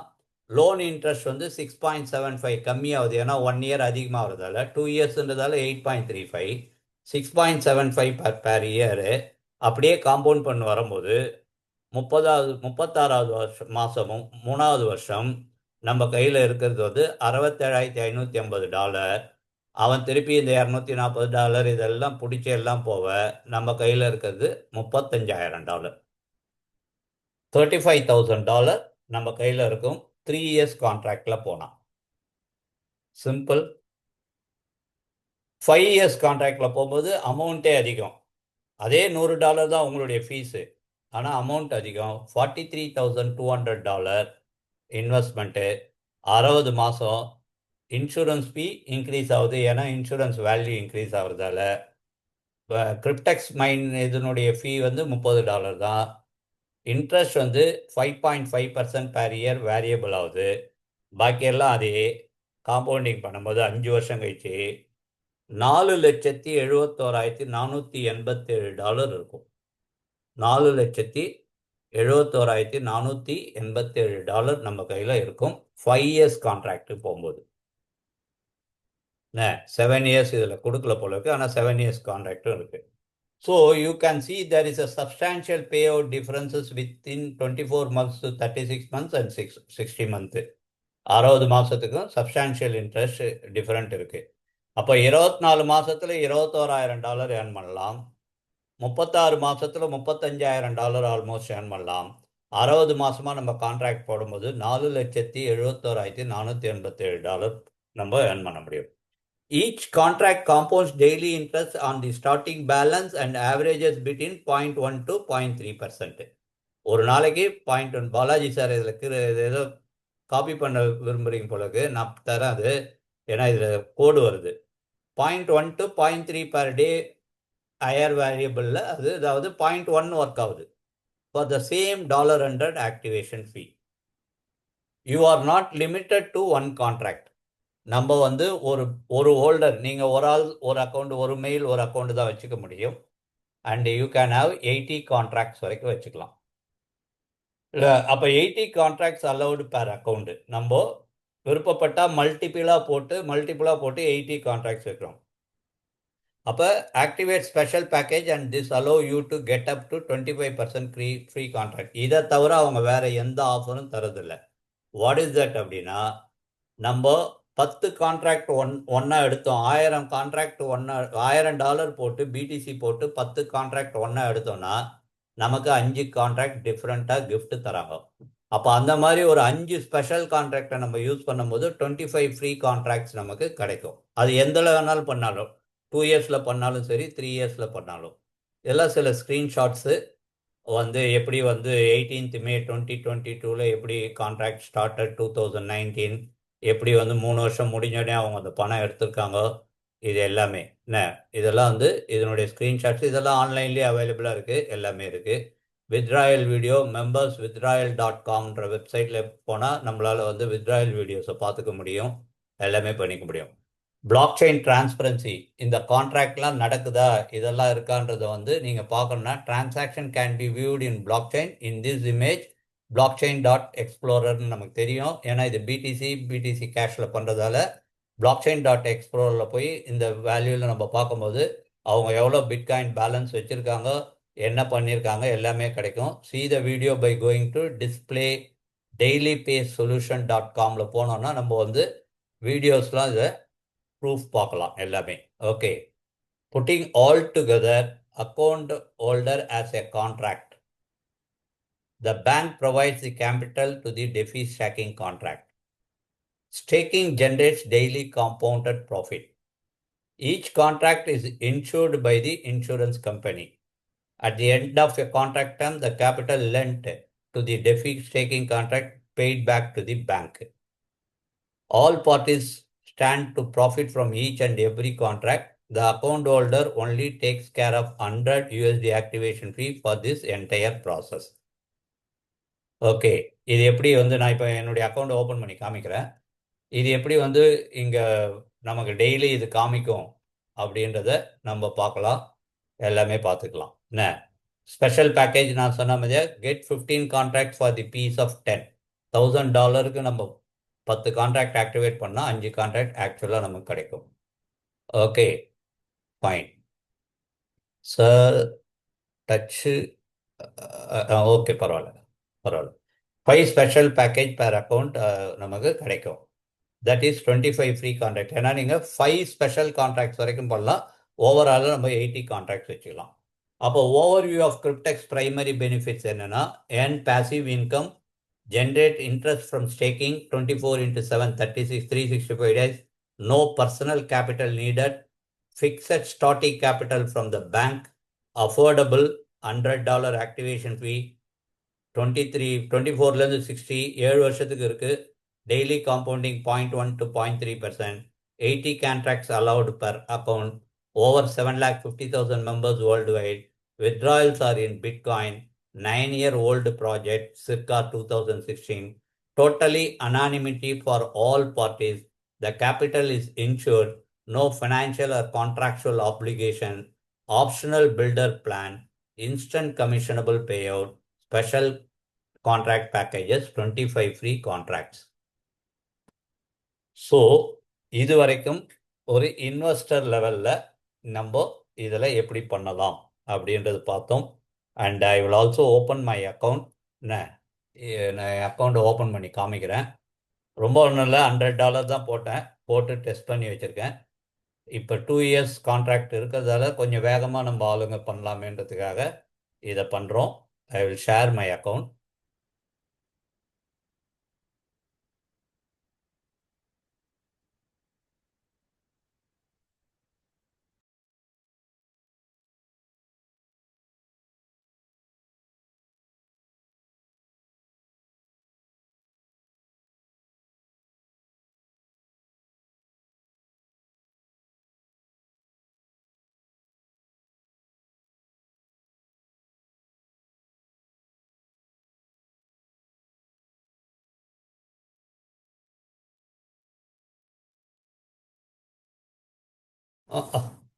லோன் இன்ட்ரெஸ்ட் வந்து 6.75 கம்மியாகுது, ஏன்னா 1 இயர் அதிகமாகிறதால. 2 இயர்ஸ்ன்றதால 8.35, 6.75 per year. அப்படியே காம்பவுண்ட் பண்ணி வரும்போது 36வது மாதமும் 3வது வருஷம் நம்ம கையில் இருக்கிறது வந்து $67,550. அவன் திருப்பி இந்த $240 இதெல்லாம் பிடிச்சி எல்லாம் போக நம்ம கையில் இருக்கிறது $35,000, $35,000 நம்ம கையில் இருக்கும் 3 இயர்ஸ் கான்ட்ராக்டில் போனான். சிம்பிள். 5 இயர்ஸ் கான்ட்ராக்டில் போகும்போது அமௌண்ட்டே அதிகம். அதே $100 தான் உங்களுடைய ஃபீஸு, ஆனால் அமௌண்ட் அதிகம். $43,200 இன்வெஸ்ட்மெண்ட்டு, 60 மாதம். இன்சூரன்ஸ் ஃபீ இன்க்ரீஸ் ஆகுது, ஏன்னா இன்சூரன்ஸ் வேல்யூ இன்க்ரீஸ் ஆகுறதால. கிரிப்டெக்ஸ் மைன் இதனுடைய ஃபீ வந்து $30 தான். இன்ட்ரெஸ்ட் வந்து 5.5% per இயர் வேரியபிள் ஆகுது. பாக்கியெல்லாம் அதே. காம்பவுண்டிங் பண்ணும்போது 5 வருஷம் கழிச்சு $4,71,487 இருக்கும். $4,71,487 நம்ம கையில் இருக்கும் 5 இயர்ஸ் கான்ட்ராக்ட் போகும்போது. 7 இயர்ஸ் இதில் கொடுக்கல போல இருக்கு, ஆனால் 7 இயர்ஸ் கான்ட்ராக்டும் இருக்கு. So you can see there is a substantial payout differences within 24 months to 36 months and 60 months. 60 மாசத்துக்கும் சப்ஸ்டான்ஷியல் இன்ட்ரெஸ்ட் டிஃபரெண்ட் இருக்கு. அப்போ 24 மாசத்துல $21,000 ஏர்ன் பண்ணலாம். 36 மாசத்துல $35,000 ஆல்மோஸ்ட் ஏர்ன் பண்ணலாம். 60 மாசமா நம்ம கான்ட்ராக்ட் போடும்போது $4,71,487 நம்ம ஏர்ன் பண்ண முடியும். Each contract compounds daily interest on the starting balance and averages between 0.1 to 0.3%. ஒரு நாளைக்கு 0.1. பாலாஜி சார் இதில் ஏதோ காப்பி பண்ண விரும்புகிறீங்க போலக்கு, நான் தரேன் அது, ஏன்னா இதில் கோடு வருது. 0.1 to 0.3 per day ஹையர் வேரியபிளில் அது, அதாவது 0.1 ஒர்க் ஆகுது for the same $100 activation fee. You are not limited to one contract. நம்ம ஒரு ஹோல்டர், நீங்கள் ஒரு ஆள் ஒரு அக்கௌண்ட், ஒரு மெயில் ஒரு அக்கௌண்ட் தான் வச்சுக்க முடியும். And you can have 80 contracts வரைக்கும் வச்சுக்கலாம். அப்போ 80 கான்ட்ராக்ட்ஸ் அலௌடு பேர் அக்கௌண்ட். நம்ம விருப்பப்பட்டால் மல்டிபிளாக போட்டு 80 கான்ட்ராக்ட்ஸ் வைக்கிறோம். அப்போ activate special package and this allow you to get up to 25% free contract. இதை தவிர அவங்க வேற எந்த ஆஃபரும் தரதில்லை. வாட் இஸ் தட் அப்படின்னா, நம்ம 10 கான்ட்ராக்ட் ஒன்றா எடுத்தோம், 1000 கான்ட்ராக்ட் $1,000 போட்டு பிடிசி போட்டு 10 கான்ட்ராக்ட் ஒன்றா எடுத்தோம்னா நமக்கு 5 கான்ட்ராக்ட் டிஃப்ரெண்ட்டாக கிஃப்ட் தராங்க. அப்போ அந்த மாதிரி ஒரு 5 ஸ்பெஷல் கான்ட்ராக்டை நம்ம யூஸ் பண்ணும்போது 25 ஃப்ரீ கான்ட்ராக்ட்ஸ் நமக்கு கிடைக்கும். அது எந்த வேணாலும் பண்ணாலும், 2 இயர்ஸில் பண்ணாலும் சரி, 3 இயர்ஸில் பண்ணாலும். இதெல்லாம் சில ஸ்க்ரீன்ஷாட்ஸு எப்படி 18th May 2022 எப்படி கான்ட்ராக்ட் ஸ்டார்டட் 2019, எப்படி 3 வருஷம் முடிஞ்சோடனே அவங்க அந்த பணம் எடுத்திருக்காங்க, இது எல்லாமே என்ன, இதெல்லாம் இதனுடைய ஸ்க்ரீன்ஷாட்ஸ், இதெல்லாம் ஆன்லைன்லேயே அவைலபிளாக இருக்குது, எல்லாமே இருக்குது. வித்ராயல் வீடியோ மெம்பர்ஸ் withdrawal.comன்ற வெப்சைட்டில் போனால் நம்மளால் வித்ராயல் வீடியோஸை பார்த்துக்க முடியும், எல்லாமே பண்ணிக்க முடியும். பிளாக் செயின் டிரான்ஸ்பரன்சி, இந்த கான்ட்ராக்ட்லாம் நடக்குதா, இதெல்லாம் இருக்கான்றதை நீங்கள் பார்க்கணுன்னா transaction can be viewed in block chain in this image blockchain.explorer நமக்கு தெரியும். ஏன்னா இது பிடிசி கேஷில் பண்ணுறதால blockchain.explorer போய் இந்த வேல்யூவில் நம்ம பார்க்கும்போது அவங்க எவ்வளோ பிட்காயின் பேலன்ஸ் வச்சுருக்காங்க, என்ன பண்ணியிருக்காங்க, எல்லாமே கிடைக்கும். see the video by going to display dailypaysolution.comல போனோம்னா நம்ம வீடியோஸ்லாம் இதை ப்ரூஃப் பார்க்கலாம் எல்லாமே. Okay, pudding all together account holder as a contract. The bank provides the capital to the DeFi stacking contract. Staking generates daily compounded profit. Each contract is insured by the insurance company. At the end of a contract term, the capital lent to the DeFi staking contract paid back to the bank. All parties stand to profit from each and every contract. The account holder only takes care of $100 activation fee for this entire process. Okay, இது எப்படி நான் இப்போ என்னுடைய account open பண்ணி காமிக்கிறேன். இது எப்படி இங்கே நமக்கு டெய்லி இது காமிக்கும் அப்படின்றத நம்ம பார்க்கலாம், எல்லாமே பார்த்துக்கலாம். என்ன ஸ்பெஷல் பேக்கேஜ் நான் சொன்ன மாதிரியா, get 15 contract for the piece of $10,000 நம்ம 10 கான்ட்ராக்ட் ஆக்டிவேட் பண்ணால் 5 கான்ட்ராக்ட் ஆக்சுவலாக நமக்கு கிடைக்கும். ஓகே ஃபைன் சார், டச்சு ஓகே, பரவாயில்ல. 5 ஸ்பெஷல் பேக்கேஜ் பேர் அக்கௌண்ட் நமக்கு கிடைக்கும். That is 25 free contract. ஏன்னா நீங்கள் 5 ஸ்பெஷல் கான்ட்ராக்ட்ஸ் வரைக்கும் பண்ணலாம். ஓவராலாக நம்ம 80 கான்ட்ராக்ட்ஸ் வச்சுக்கலாம். அப்போ ஓவர்வியூ ஆஃப் கிரிப்டெக்ஸ் பிரைமரி பெனிஃபிட்ஸ் என்னென்னா, earn passive income, generate interest from staking 24/7 36 365 days, no personal capital needed, fixed starting capital from the bank, affordable $100 activation fee, 24லேருந்து 60 7 வருஷத்துக்கு இருக்குது. Daily compounding 0.1 to 0.3%, 80 contracts allowed per account, over 750,000 members worldwide. Withdrawals are in Bitcoin, 9-year-old project, circa 2016. Totally anonymity for all parties. The capital is insured, no financial or contractual obligation, optional builder plan, instant commissionable payout, special contract packages, 25 free contracts. So இது வரைக்கும் ஒரு investor லெவலில் நம்ம இதில் எப்படி பண்ணலாம் அப்படின்றது பார்த்தோம். And I will also open my account. நான் அக்கௌண்ட்டை ஓப்பன் பண்ணி காமிக்கிறேன். ரொம்ப ஒன்றும் இல்லை, $100 தான் போட்டு டெஸ்ட் பண்ணி வச்சுருக்கேன். இப்போ 2 years கான்ட்ராக்ட் இருக்கிறதால கொஞ்சம் வேகமாக நம்ம ஆளுங்க பண்ணலாமேன்றதுக்காக இதை பண்ணுறோம். I will share my account.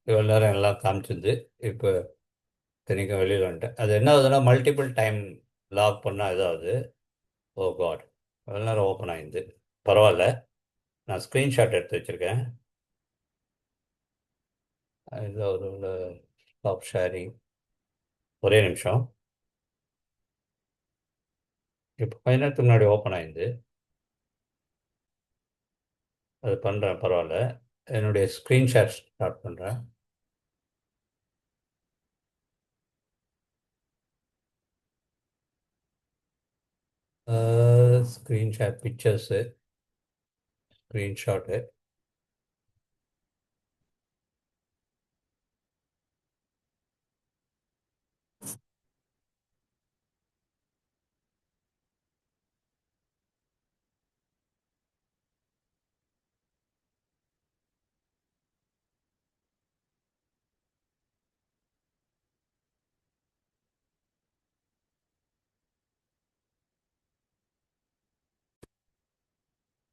இவ்வளோ நேரம் எல்லாம் காமிச்சிருந்து இப்போ தினைக்கும் வெளியில் வந்துட்டேன். அது என்ன ஆகுதுன்னா மல்டிபிள் டைம் லாக் பண்ணால் இதாகுது. ஓ காட், எவ்வளோ நேரம் ஓப்பன் ஆகிருந்து. பரவாயில்ல, நான் ஸ்க்ரீன்ஷாட் எடுத்து வச்சுருக்கேன். இது ஒரு ஸ்டாப் ஷேரிங். ஒரே நிமிஷம். இப்போ கொஞ்ச நேரத்துக்கு முன்னாடி ஓப்பன் ஆகிருந்து. அது பண்ணுறேன், பரவாயில்ல. என்னுடைய ஸ்க்ரீன்ஷாட் ஸ்டார்ட் பண்ணுறேன். Screenshot pictures, screenshot.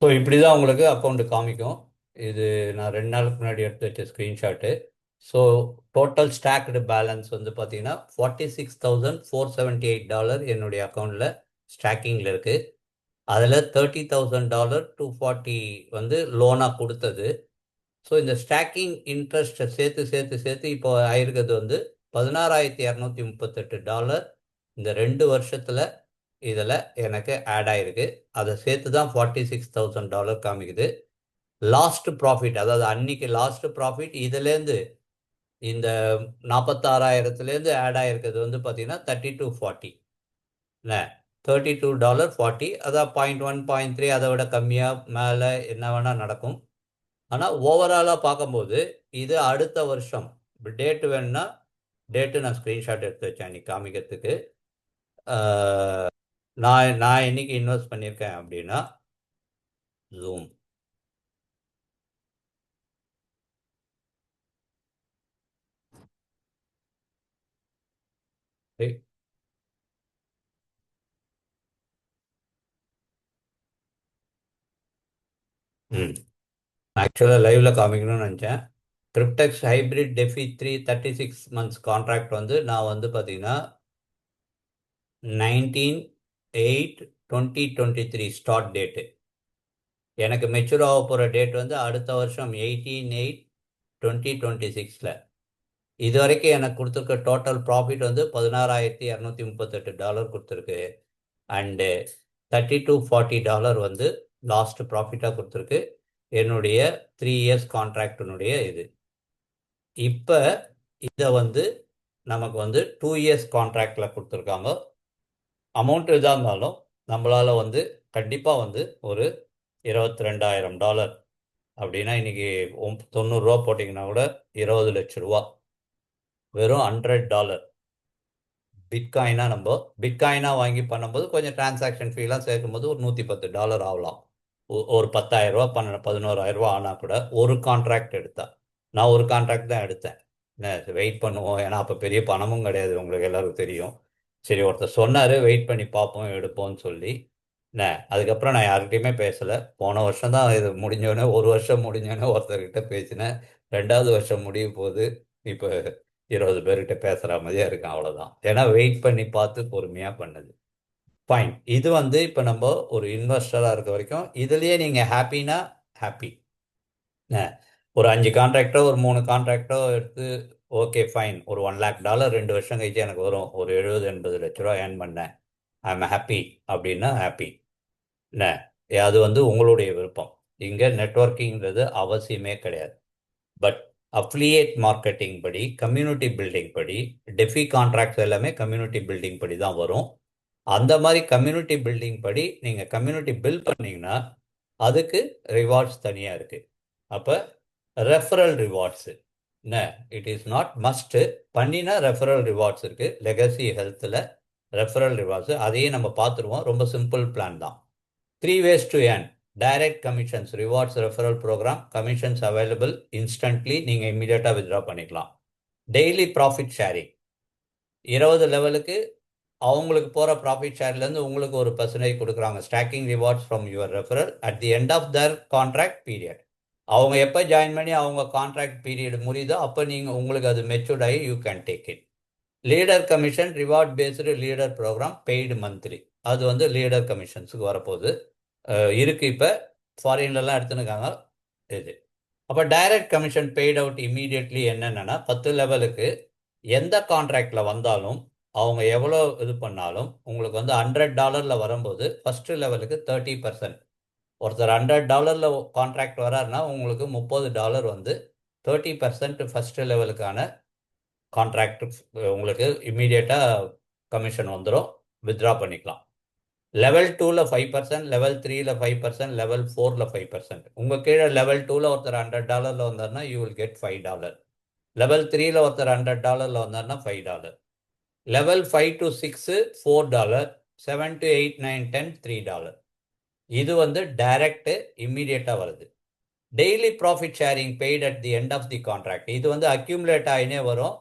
ஸோ இப்படி தான் உங்களுக்கு அக்கௌண்ட்டு காமிக்கும். இது நான் 2 நாளுக்கு முன்னாடி எடுத்து வச்ச screenshot. So total stocked balance வந்து பார்த்தீங்கன்னா $46,478 என்னுடைய அக்கௌண்ட்டில் ஸ்டாக்கிங்கில் இருக்குது. அதில் $30,000 240 வந்து லோனாக கொடுத்தது. ஸோ இந்த ஸ்டாக்கிங் இன்ட்ரெஸ்ட்டை சேர்த்து சேர்த்து சேர்த்து இப்போ ஆயிருக்கிறது வந்து $16,238 இந்த 2 வருஷத்தில் இதில் எனக்கு ஆட் ஆகிருக்கு. அதை சேர்த்து தான் $46,000 காமிக்குது. லாஸ்ட் ப்ராஃபிட், அதாவது அன்னைக்கு லாஸ்ட் ப்ராஃபிட் இதுலேருந்து இந்த 46,000லேருந்து ஆட் ஆகிருக்கிறது வந்து பார்த்தீங்கன்னா 3240. என்ன, $32.40. அதான் 0.1 0.3 அதை விட கம்மியாக மேலே என்ன வேணால் நடக்கும். ஆனால் ஓவராலாக பார்க்கும்போது இது அடுத்த வருஷம் டேட்டு வேணும்னா டேட்டு நான் ஸ்க்ரீன்ஷாட் எடுத்து வச்சேன் அன்றைக்கி காமிக்கிறதுக்கு. நான் இன்னைக்கு இன்வெஸ்ட் பண்ணியிருக்கேன் அப்படின்னா ஜூம் ஆக்சுவலாக லைவில் காமிக்கணும்னு நினச்சேன். கிரிப்டெக்ஸ் ஹைப்ரிட் டெஃபி 36 months கான்ட்ராக்ட் வந்து நான் வந்து பார்த்தீங்கன்னா 19/8/2023 ஸ்டார்ட் டேட்டு. எனக்கு மெச்சூர் ஆக போகிற டேட் வந்து அடுத்த வருஷம் 18/8/2026. இது வரைக்கும் எனக்கு கொடுத்துருக்க டோட்டல் ப்ராஃபிட் வந்து $16,238 கொடுத்துருக்கு. அண்டு $3240 வந்து லாஸ்ட் ப்ராஃபிட்டாக கொடுத்துருக்கு என்னுடைய 3 years கான்ட்ராக்டினுடைய இது. இப்போ இதை வந்து நமக்கு வந்து 2 years கான்ட்ராக்டில் கொடுத்துருக்காங்க. அமௌண்ட் இதாக இருந்தாலும் நம்மளால் வந்து கண்டிப்பாக வந்து ஒரு $22,000 அப்படின்னா இன்றைக்கி 90 ரூபா போட்டிங்கன்னா கூட 20 லட்ச ரூபா. வெறும் $100 பிட்காயினாக நம்ம பிட்காயினாக வாங்கி பண்ணும்போது கொஞ்சம் டிரான்சாக்ஷன் ஃபீலாம் சேர்க்கும்போது ஒரு $110 ஆகலாம். ஒரு 10,000 ரூபா 11,000 ரூபா ஆனால் கூட ஒரு கான்ட்ராக்ட் எடுத்தா. நான் ஒரு கான்ட்ராக்ட் தான் எடுத்தேன். வெயிட் பண்ணுவோம், ஏன்னா அப்போ பெரிய பணமும் கிடையாது, உங்களுக்கு எல்லாருக்கும் தெரியும். சரி, ஒருத்தர் சொன்னார் வெயிட் பண்ணி பார்ப்போம் எடுப்போம்னு சொல்லி. அதுக்கப்புறம் நான் யார்கிட்டயுமே பேசலை. போன வருஷம் தான் இது முடிஞ்சோடனே, ஒரு வருஷம் முடிஞ்சோடனே ஒருத்தர்கிட்ட பேசினேன். 2வது வருஷம் முடிய போகுது. இப்போ 20 பேர்கிட்ட பேசுகிற மாதிரியே இருக்கேன், அவ்வளோதான். ஏன்னா வெயிட் பண்ணி பார்த்து பொறுமையாக பண்ணது. ஃபைன். இது வந்து இப்போ நம்ம ஒரு இன்வெஸ்டராக இருக்க வரைக்கும் இதுலேயே நீங்கள் ஹாப்பினா ஹாப்பி. ஒரு 5 கான்ட்ராக்டோ ஒரு 3 கான்ட்ராக்டோ எடுத்து ஓகே ஃபைன், ஒரு $1,00,000 2 வருஷம் கழிச்சு எனக்கு வரும், ஒரு 70-80 லட்ச ரூபா ஏர்ன் பண்ணேன், ஐ எம் ஹாப்பி அப்படின்னா ஹாப்பி. என்ன, அது வந்து உங்களுடைய விருப்பம். இங்கே நெட்வொர்க்கிங்கிறது அவசியமே கிடையாது. பட் அஃபிலியேட் மார்க்கெட்டிங் படி, கம்யூனிட்டி பில்டிங் படி, டெஃபி கான்ட்ராக்ட்ஸ் எல்லாமே கம்யூனிட்டி பில்டிங் படி தான் வரும். அந்த மாதிரி கம்யூனிட்டி பில்டிங் படி நீங்கள் கம்யூனிட்டி பில்ட் பண்ணீங்கன்னா அதுக்கு ரிவார்ட்ஸ் தனியாக இருக்குது. அப்போ ரெஃபரல் ரிவார்ட்ஸு என்ன, இட் இஸ் நாட் மஸ்ட்டு, பண்ணினா ரெஃபரல் ரிவார்ட்ஸ் இருக்குது. லெகசி ஹெல்த்தில் ரெஃபரல் ரிவார்ட்ஸு, அதையும் நம்ம பார்த்துருவோம். ரொம்ப சிம்பிள் பிளான் தான். 3 ways to earn. Direct commissions, rewards referral program, commissions available instantly, நீங்கள் இமீடியட்டாக வித்ட்ரா பண்ணிக்கலாம். டெய்லி ப்ராஃபிட் ஷேரிங், 20 லெவலுக்கு அவங்களுக்கு போகிற ப்ராஃபிட் ஷேர்லேருந்து உங்களுக்கு ஒரு பர்சன்டேஜ் கொடுக்குறாங்க. Staking rewards from your referral at the end of their contract period. அவங்க எப்போ ஜாயின் பண்ணி அவங்க கான்ட்ராக்ட் பீரியட் முடியுதோ அப்போ நீங்கள் உங்களுக்கு அது மெச்சூர்ட் ஆகி you can take it. Leader commission, reward based leader program, paid monthly. அது வந்து லீடர் கமிஷன்ஸுக்கு வரப்போகுது. இருக்குது. இப்போ ஃபாரின்லலாம் எடுத்துனுக்காங்க இது. அப்போ direct commission paid out immediately என்னென்னா, 10 லெவலுக்கு எந்த கான்ட்ராக்டில் வந்தாலும் அவங்க எவ்வளோ இது பண்ணாலும் உங்களுக்கு வந்து $100 வரும்போது ஃபஸ்ட்டு லெவலுக்கு 30%. ஒருத்தர் $100 கான்ட்ராக்ட் வராருன்னா உங்களுக்கு $30 வந்து 30% ஃபஸ்ட்டு லெவலுக்கான கான்ட்ராக்ட் உங்களுக்கு இம்மீடியட்டாக கமிஷன் வந்துடும், வித்ட்ரா பண்ணிக்கலாம். லெவல் 2ல் 5%, லெவல் 3ல் 5%, லெவல் 4ல் 5%. உங்கள் கீழே லெவல் 2ல் ஒருத்தர் $100 வந்தார்னா யூ வில் கெட் $5. லெவல் 3ல் ஒருத்தர் $100 வந்தார்னா $5. Level 5 to 6 $4, 7 to 8, 9, 10 $3. இது வந்து டைரக்ட் இம்மீடியட்டாக வருது. Daily profit sharing paid at the end of the contract, இது வந்து அக்யூமுலேட் ஆகினே வரும்,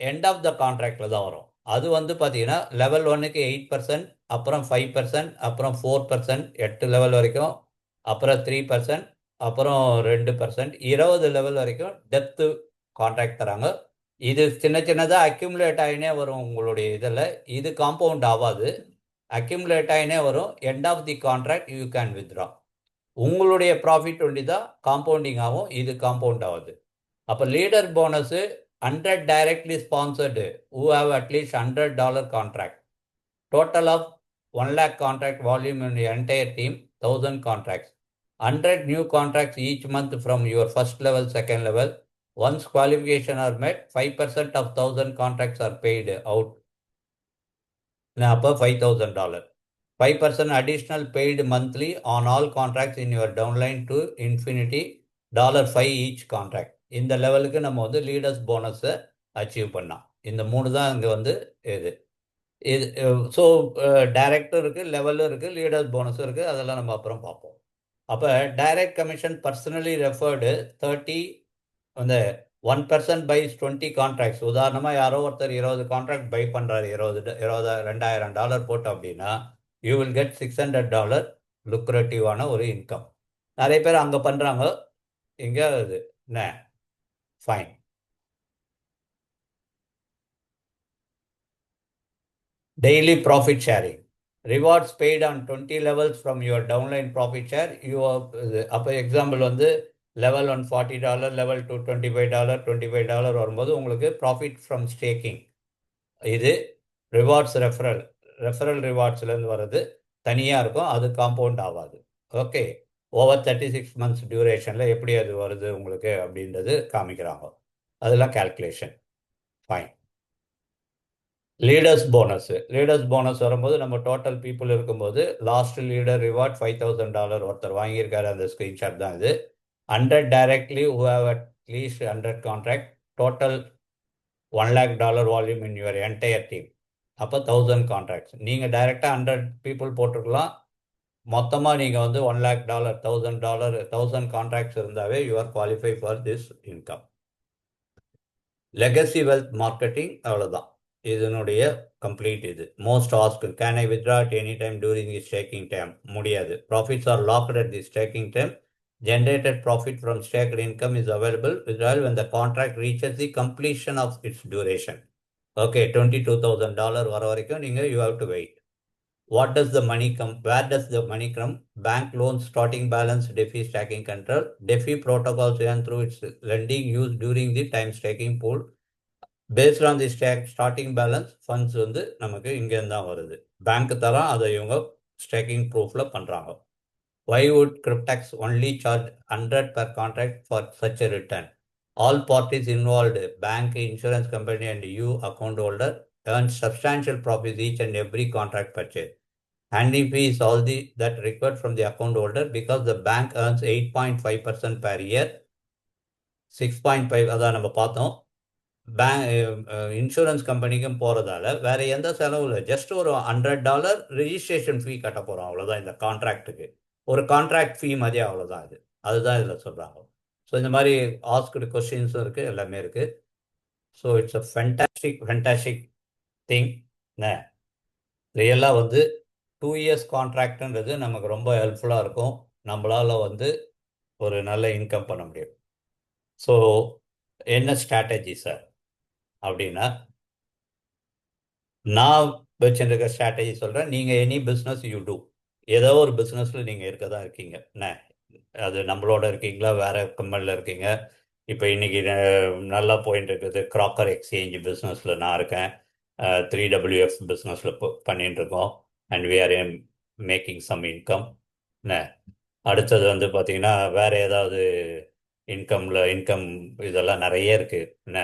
எண்ட் ஆஃப் த கான்ட்ராக்டில் தான் வரும். அது வந்து பார்த்தீங்கன்னா லெவல் 1க்கு 8%, அப்புறம் 5%, அப்புறம் 4%, 8 லெவல் வரைக்கும், அப்புறம் 3%, அப்புறம் 2%, 20 லெவல் வரைக்கும் டெப்த்து கான்ட்ராக்ட் தராங்க. இது சின்ன சின்னதாக அக்யூமுலேட் ஆகினே வரும் உங்களுடைய இதில். இது காம்பவுண்ட் ஆகாது, அக்யூமுலேட் ஆகினே வரும். End of the contract you can withdraw. உங்களுடைய ப்ராஃபிட் ஒண்டி தான் காம்பவுண்டிங் ஆகும், இது காம்பவுண்ட் ஆகுது. அப்போ leader bonus 100 directly sponsored who have at least $100 contract. Total of 1 lakh contract volume in the entire team, 1000 contracts. 100 new contracts each month from your first level, second level. Once qualification are met, 5% of 1000 contracts are paid out. Now, $5,000. 5% additional paid monthly on all contracts in your downline to infinity, $5 each contract. இந்த லெவலுக்கு நம்ம வந்து leaders போனஸை achieve பண்ணலாம். இந்த 3 தான் இங்கே வந்து இது இது ஸோ டைரக்டும் இருக்குது, லெவலும் இருக்குது, லீடர்ஸ் போனஸும் இருக்குது. அதெல்லாம் நம்ம அப்புறம் பார்ப்போம். அப்போ டைரக்ட் கமிஷன் பர்சனலி ரெஃபர்டு 30, அந்த 1% பைஸ் 20 கான்ட்ராக்ட்ஸ். உதாரணமாக யாரோ ஒருத்தர் 20 கான்ட்ராக்ட் பை பண்ணுறாரு, $2,000 போட்டு அப்படின்னா யூ வில் கெட் $600 லுக்ரேட்டிவான ஒரு இன்கம். நிறைய பேர் அங்கே பண்ணுறாங்க, இங்கே இது என்ன fine. Daily profit sharing. Rewards paid on 20 levels from your downline profit share. You அப்போ எக்ஸாம்பிள் வந்து லெவல் 1 $40, லெவல் 2 $25 வரும்போது உங்களுக்கு ப்ராஃபிட் ஃப்ரம் ஸ்டேக்கிங், இது ரிவார்ட்ஸ் ரெஃபரல் ரிவார்ட்ஸ்லேருந்து வர்றது தனியாக இருக்கும், அது காம்பவுண்ட் ஆகாது. ஓகே, ஓவர் 36 months டியூரேஷனில் எப்படி அது வருது உங்களுக்கு அப்படின்றது காமிக்கிறாங்க. அதெல்லாம் கால்குலேஷன். ஃபைன். லீடர்ஸ் போனஸ் வரும்போது நம்ம டோட்டல் பீப்புள் இருக்கும்போது லாஸ்ட் லீடர் ரிவார்ட் $5,000 ஒருத்தர் வாங்கியிருக்காரு, அந்த ஸ்க்ரீன்ஷாட் தான் இது. 100 directly who have at least 100 contract, total $1 lakh volume in your entire team. அப்போ 1000 கான்ட்ராக்ட்ஸ் நீங்கள் டைரெக்டாக 100 பீப்புள் போட்டிருக்கலாம். மொத்தமாக நீங்கள் வந்து $1 lakh, $1,000 கான்ட்ராக்ட்ஸ் இருந்தாவே you are qualify for this income. Legacy wealth marketing அவ்வளோதான். இதனுடைய கம்ப்ளீட் இது. Most ask can I withdraw at any time during the staking time? முடியாது. Profits are locked at the staking time. Generated profit from staked income is available withdrawal when the contract reaches the completion of its duration. Okay, $22,000 வர வரைக்கும் நீங்க you have to wait. What does the money come? Where does the money come? Bank loans, starting balance, DeFi stacking control. DeFi protocols and through its lending used during the time staking pool. Based on the starting balance, funds வந்து நமக்கு இங்க இருந்தா வருது. Bank தரம் அதை இவங்க staking ப்ரூஃப்ல பண்றாங்க. Why would Cryptex only charge 100 per contract for such a return? All parties involved, bank, insurance company, and you, account holder, earn substantial profits each and every contract purchase. Handling fee is all that required from the account holder because the bank earns 8.5% per year. 6.5 அதான் நம்ம பார்த்தோம். Insurance கம்பெனிக்கும் போகிறதால வேற எந்த செலவும் இல்லை. Just ஒரு $100 registration ஃபீ கட்ட போகிறோம், அவ்வளோதான். இந்த கான்ட்ராக்டுக்கு ஒரு கான்ட்ராக்ட் ஃபீ மாதிரி, அவ்வளோதான். அதுதான் இதில் சொல்கிறாங்க. ஸோ இந்த மாதிரி ஆஸ்க்டு கொஸ்டின்ஸும் இருக்குது, எல்லாமே இருக்குது. So it's a fantastic thing. ரியலாக வந்து 2 years கான்ட்ராக்டுன்றது நமக்கு ரொம்ப ஹெல்ப்ஃபுல்லாக இருக்கும். நம்மளால் வந்து ஒரு நல்ல இன்கம் பண்ண முடியும். ஸோ என்ன ஸ்ட்ராட்டஜி சார் அப்படின்னா, நான் வச்சுருக்க ஸ்ட்ராட்டஜி சொல்கிறேன். நீங்கள் எனி பிஸ்னஸ் யூ டூ, ஏதோ ஒரு பிஸ்னஸில் நீங்கள் இருக்க தான் இருக்கீங்க. என்ன அது நம்மளோட இருக்கீங்களா, வேற கம்பெனியில் இருக்கீங்க. இப்போ இன்னைக்கு நல்லா போயிட்டு இருக்குது. கிராக்கர் எக்ஸ்சேஞ்ச் பிஸ்னஸில் நான் இருக்கேன். 3WF பிஸ்னஸில் பண்ணிட்டு இருக்கோம். And we are making some income. என்ன அடுத்தது வந்து பார்த்தீங்கன்னா வேற ஏதாவது இன்கம் இதெல்லாம் நிறைய இருக்குது. என்ன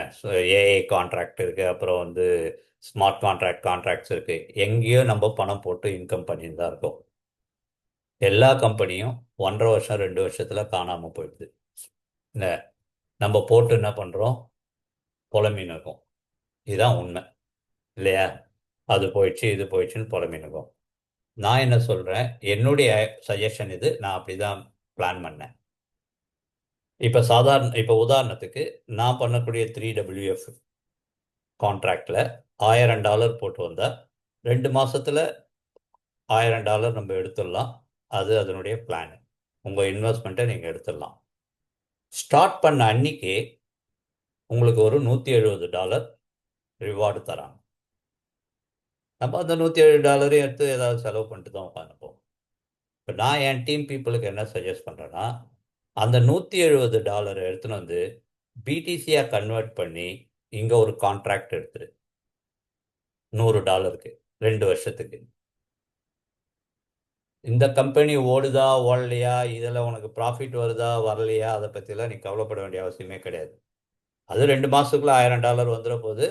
ஏஐ கான்ட்ராக்ட் இருக்குது, அப்புறம் வந்து ஸ்மார்ட் கான்ட்ராக்ட்ஸ் இருக்குது. எங்கேயோ நம்ம பணம் போட்டு இன்கம் பண்ணிட்டு தான் இருக்கோம். எல்லா கம்பெனியும் 1.5 வருஷம் 2 வருஷத்தில் காணாமல் போயிடுது. என்ன நம்ம போட்டு என்ன பண்ணுறோம், புலம்பின்னு இருக்கோம். இதுதான் உண்மை இல்லையா? அது போயிடுச்சு இது போயிடுச்சுன்னு புலம்பின்னு இருக்கோம். நான் என்ன சொல்கிறேன், என்னுடைய சஜஷன் இது. நான் அப்படி தான் பிளான் பண்ணேன். இப்போ உதாரணத்துக்கு நான் பண்ணக்கூடிய 3WF கான்ட்ராக்டில் $1000 போட்டு வந்தால் 2 மாதத்தில் $1000 நம்ம எடுத்துடலாம். அது அதனுடைய பிளான். உங்கள் இன்வெஸ்ட்மெண்ட்டை நீங்கள் எடுத்துடலாம். ஸ்டார்ட் பண்ண அன்னைக்கு உங்களுக்கு ஒரு $170 ரிவார்டு தராங்க. நம்ம அந்த $170 எடுத்து ஏதாவது செலவு பண்ணிட்டு தான் உட்காந்துப்போம். இப்போ நான் என் டீம் பீப்புளுக்கு என்ன சஜஸ்ட் பண்ணுறேன்னா, அந்த $170 எடுத்துன்னு வந்து பிடிசியாக கன்வெர்ட் பண்ணி இங்கே ஒரு கான்ட்ராக்ட் எடுத்துரு $100 2 வருஷத்துக்கு. இந்த கம்பெனி ஓடுதா ஓடலையா, இதில் உனக்கு ப்ராஃபிட் வருதா வரலையா, அதை பற்றிலாம் நீ கவலைப்பட வேண்டிய அவசியமே கிடையாது. அது 2 மாதத்துக்குள்ள $1000 வந்துட போது.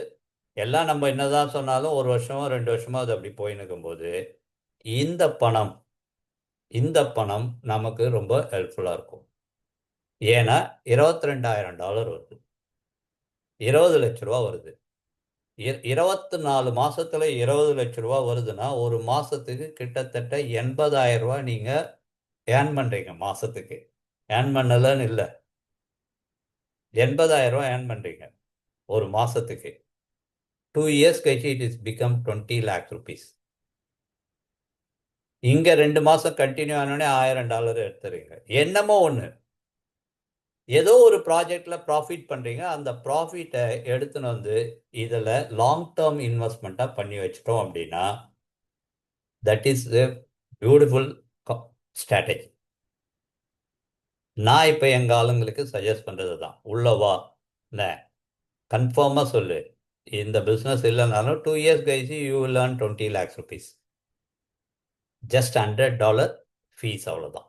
எல்லாம் நம்ம என்னதான் சொன்னாலும் 1 வருஷமோ 2 வருஷமோ அது அப்படி போயின்னு இருக்கும்போது இந்த பணம் நமக்கு ரொம்ப ஹெல்ப்ஃபுல்லாக இருக்கும். ஏன்னா $22,000 வருது, 20 லட்ச ரூபா வருது. 24 மாசத்துல 20 லட்ச ரூபா வருதுன்னா ஒரு மாசத்துக்கு கிட்டத்தட்ட 80,000 ரூபா நீங்க ஏர்ன் பண்றீங்க. மாசத்துக்கு ஏர்ன் பண்ணலன்னு இல்லை, 80,000 ரூபா ஏர்ன் பண்றீங்க ஒரு மாசத்துக்கு. 2 years கழிச்சு it is become 20 lakh rupees. இங்க 2 மாசம் கண்டினியூ ஆனோடனே $1000 எடுத்துறீங்க. என்னமோ ஒன்று, ஏதோ ஒரு ப்ராஜெக்ட்ல ப்ராஃபிட் பண்றீங்க. அந்த ப்ராஃபிட்டை எடுத்துன்னு வந்து இதில் லாங் டேர்ம் இன்வெஸ்ட்மெண்ட்டாக பண்ணி வச்சிட்டோம் அப்படின்னா that is a beautiful strategy. நான் இப்போ எங்கள் ஆளுங்களுக்கு சஜஸ்ட் பண்ணுறது தான், உள்ளவா என்ன கன்ஃபார்மாக சொல்லு. இந்த பிஸ்னஸ் இல்லைனாலும் 2 years கழிச்சு you will earn 20 lakhs rupees. Just $100 fees, அவ்வளோதான்.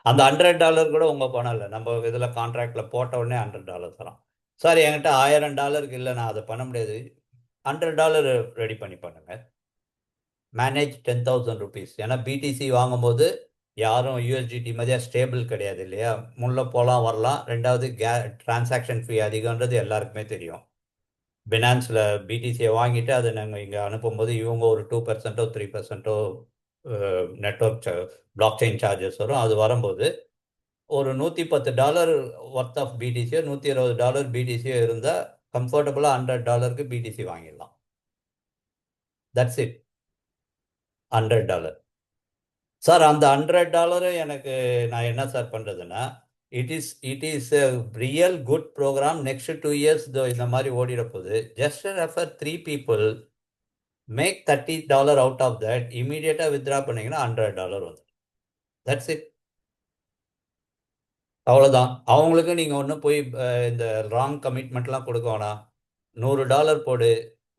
அந்த $100 கூட உங்கள் பணம் இல்லை. நம்ம இதில் கான்ட்ராக்டில் போட்ட உடனே $100 தரோம். சார் என்கிட்ட $1000 இல்லை, நான் அதை பண்ண முடியாது. $100 ரெடி பண்ணி பண்ணுங்க. Manage 10,000 rupees. ஏன்னா பிடிசி வாங்கும்போது யாரும் யூஎஸ்டிடி மாதிரியா ஸ்டேபிள் கிடையாது இல்லையா? முள்ள போகலாம் வரலாம். ரெண்டாவது டிரான்சாக்ஷன் ஃபீ அதிகன்றது எல்லாருக்குமே தெரியும். பினான்ஸில் பிடிசியை வாங்கிட்டு அதை நாங்கள் இங்கே அனுப்பும்போது இவங்க ஒரு 2% 3% நெட்ஒர்க் பிளாக் செயின் சார்ஜஸ் வரும். அது வரும்போது ஒரு $110 ஒர்த் ஆஃப் பிடிசியோ $120 பிடிசியோ இருந்தால் கம்ஃபர்டபுளாக $100 பிடிசி வாங்கிடலாம். That's it. $100. சார் அந்த $100 எனக்கு நான் என்ன சார் பண்ணுறதுன்னா, it is a real good program. Next 2 years இந்த மாதிரி ஓடிட போகுது. Just refer 3 people, make $30 out of that, இமீடியட்டாக வித்ட்ரா பண்ணீங்கன்னா $100 வந்து. That's it. அவ்வளோதான். அவங்களுக்கு நீங்கள் ஒன்றும் போய் இந்த ராங் கமிட்மெண்ட்லாம் கொடுக்க வேணாம். $100 போடு,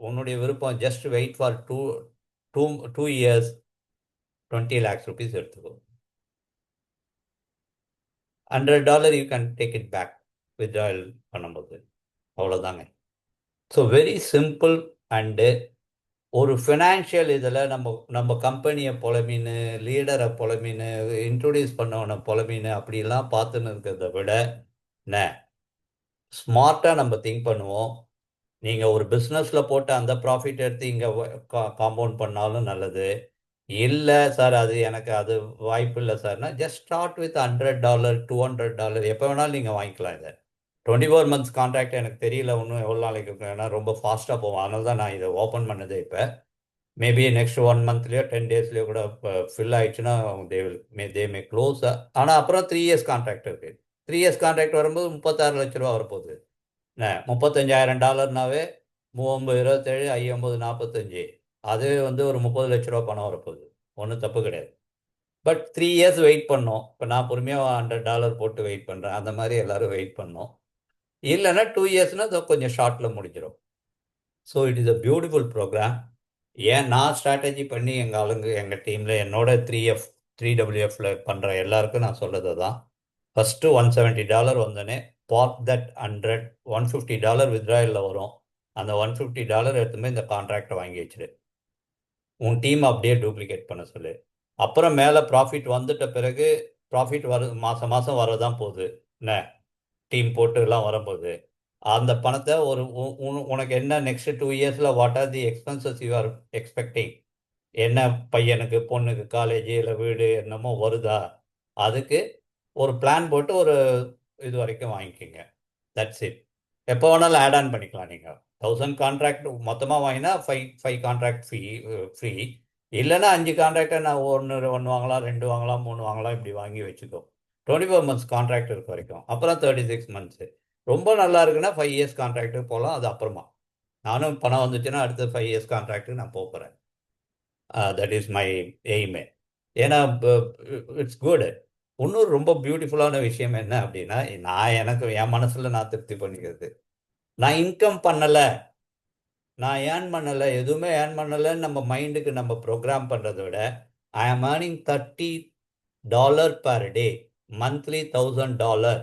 உன்னுடைய விருப்பம். Just wait for two two 2 years, 20 lakhs rupees எடுத்துக்கோ. $100 you can take it back withdrawal பண்ணும்போது. அவ்வளோதாங்க. So very simple. அண்டு ஒரு ஃபினான்ஷியல் இதில் நம்ம நம்ம கம்பெனியை பொலமின்னு, லீடரை பொலமின்னு, இன்ட்ரொடியூஸ் பண்ணவனை பொலமின்னு அப்படிலாம் பார்த்துன்னு இருக்கிறத விட ஸ்மார்ட்டாக நம்ம திங்க் பண்ணுவோம். நீங்கள் ஒரு பிஸ்னஸில் போட்டு அந்த ப்ராஃபிட் எடுத்து இங்கே காம்பவுண்ட் பண்ணாலும் நல்லது. இல்லை சார், அது வாய்ப்பு இல்லை சார்னா, ஜஸ்ட் ஸ்டார்ட் வித் $100, $200 எப்போ வேணாலும் நீங்கள் வாங்கிக்கலாம். இதை 24 months கான்ட்ராக்ட் எனக்கு தெரியல இன்னும் எவ்வளோ நாளைக்கு இருக்கும். ஏன்னா ரொம்ப ஃபாஸ்ட்டாக போவோம். அதனால தான் நான் இதை ஓப்பன் பண்ணது. இப்போ மேபி நெக்ஸ்ட் 1 monthலையோ 10 daysலையோ கூட ஃபில் ஆயிடுச்சுன்னா தே மே க்ளோஸ். ஆனால் அப்புறம் 3 years கான்ட்ராக்ட் இருக்குது. 3 years கான்ட்ராக்ட் வரும்போது 36 லட்ச ரூபா வரப்போகுது. $35,000னாவே 39, 27, 59, 45, அதுவே வந்து ஒரு 30 லட்ச ரூபா பணம் வரப்போகுது. ஒன்றும் தப்பு கிடையாது. பட் 3 years வெயிட் பண்ணோம். இப்போ நான் பொறுமையாக $100 போட்டு வெயிட் பண்ணுறேன். அந்த மாதிரி எல்லாரும் வெயிட் பண்ணோம். இல்லைன்னா 2 yearsனால் கொஞ்சம் ஷார்ட்டில் முடிஞ்சிடும். So it is a beautiful program. ஏன் நான் ஸ்ட்ராட்டஜி பண்ணி எங்கள் டீமில் என்னோட 3WFல பண்ணுற எல்லாருக்கும் நான் சொல்கிறது தான். ஃபஸ்ட்டு $170 வந்தோடனே பார்க் தட் 100, $150 வித்ட்ராயலில் வரும். அந்த $150 எடுத்துமே இந்த கான்ட்ராக்டை வாங்கி வச்சுடு. உன் டீம் அப்படியே டூப்ளிகேட் பண்ண சொல்லு. அப்புறம் மேலே ப்ராஃபிட் வந்துட்ட பிறகு ப்ராஃபிட் மாதம் மாதம் வரதான் போகுது. என்ன டீம் போட்டு எல்லாம் வரும்போது அந்த பணத்தை உனக்கு என்ன நெக்ஸ்ட் 2 yearsல what are the expenses you are expecting, என்ன பையனுக்கு பொண்ணுக்கு காலேஜ் இல்லை வீடு என்னமோ வருதா, அதுக்கு ஒரு பிளான் போட்டு ஒரு இது வரைக்கும் வாங்கிக்கோங்க. That's it. எப்போ வேணாலும் ஆட் ஆன் பண்ணிக்கலாம். நீங்கள் 1000 கான்ட்ராக்ட் மொத்தமாக வாங்கினா 5 கான்ட்ராக்ட் ஃப்ரீ. இல்லைன்னா 5 கான்ட்ராக்டை நான் ஒன்று வாங்கலாம், 2 வாங்கலாம், 3 வாங்கலாம், இப்படி வாங்கி வச்சுக்கோ. 24 months கான்ட்ராக்ட் இருக்க வரைக்கும். அப்புறம் 36 months. ரொம்ப நல்லா இருக்குன்னா 5 years கான்ட்ராக்ட்டுக்கு போகலாம். அது அப்புறமா நானும் பணம் வந்துச்சுன்னா அடுத்த 5 years கான்ட்ராக்ட்டுக்கு நான் போகிறேன். தட் இஸ் மை எய்மே. ஏன்னா இட்ஸ் குட். இன்னொரு ரொம்ப பியூட்டிஃபுல்லான விஷயம் என்ன அப்படின்னா, எனக்கு என் மனசில் நான் திருப்தி பண்ணிக்கிறது, நான் இன்கம் பண்ணலை, நான் ஏர்ன் பண்ணலை, எதுவுமே ஏர்ன் பண்ணலைன்னு நம்ம மைண்டுக்கு நம்ம ப்ரோக்ராம் பண்ணுறதை விட, ஐ ஆம் ஏர்னிங் $30 per day, மந்த்லி $1,000,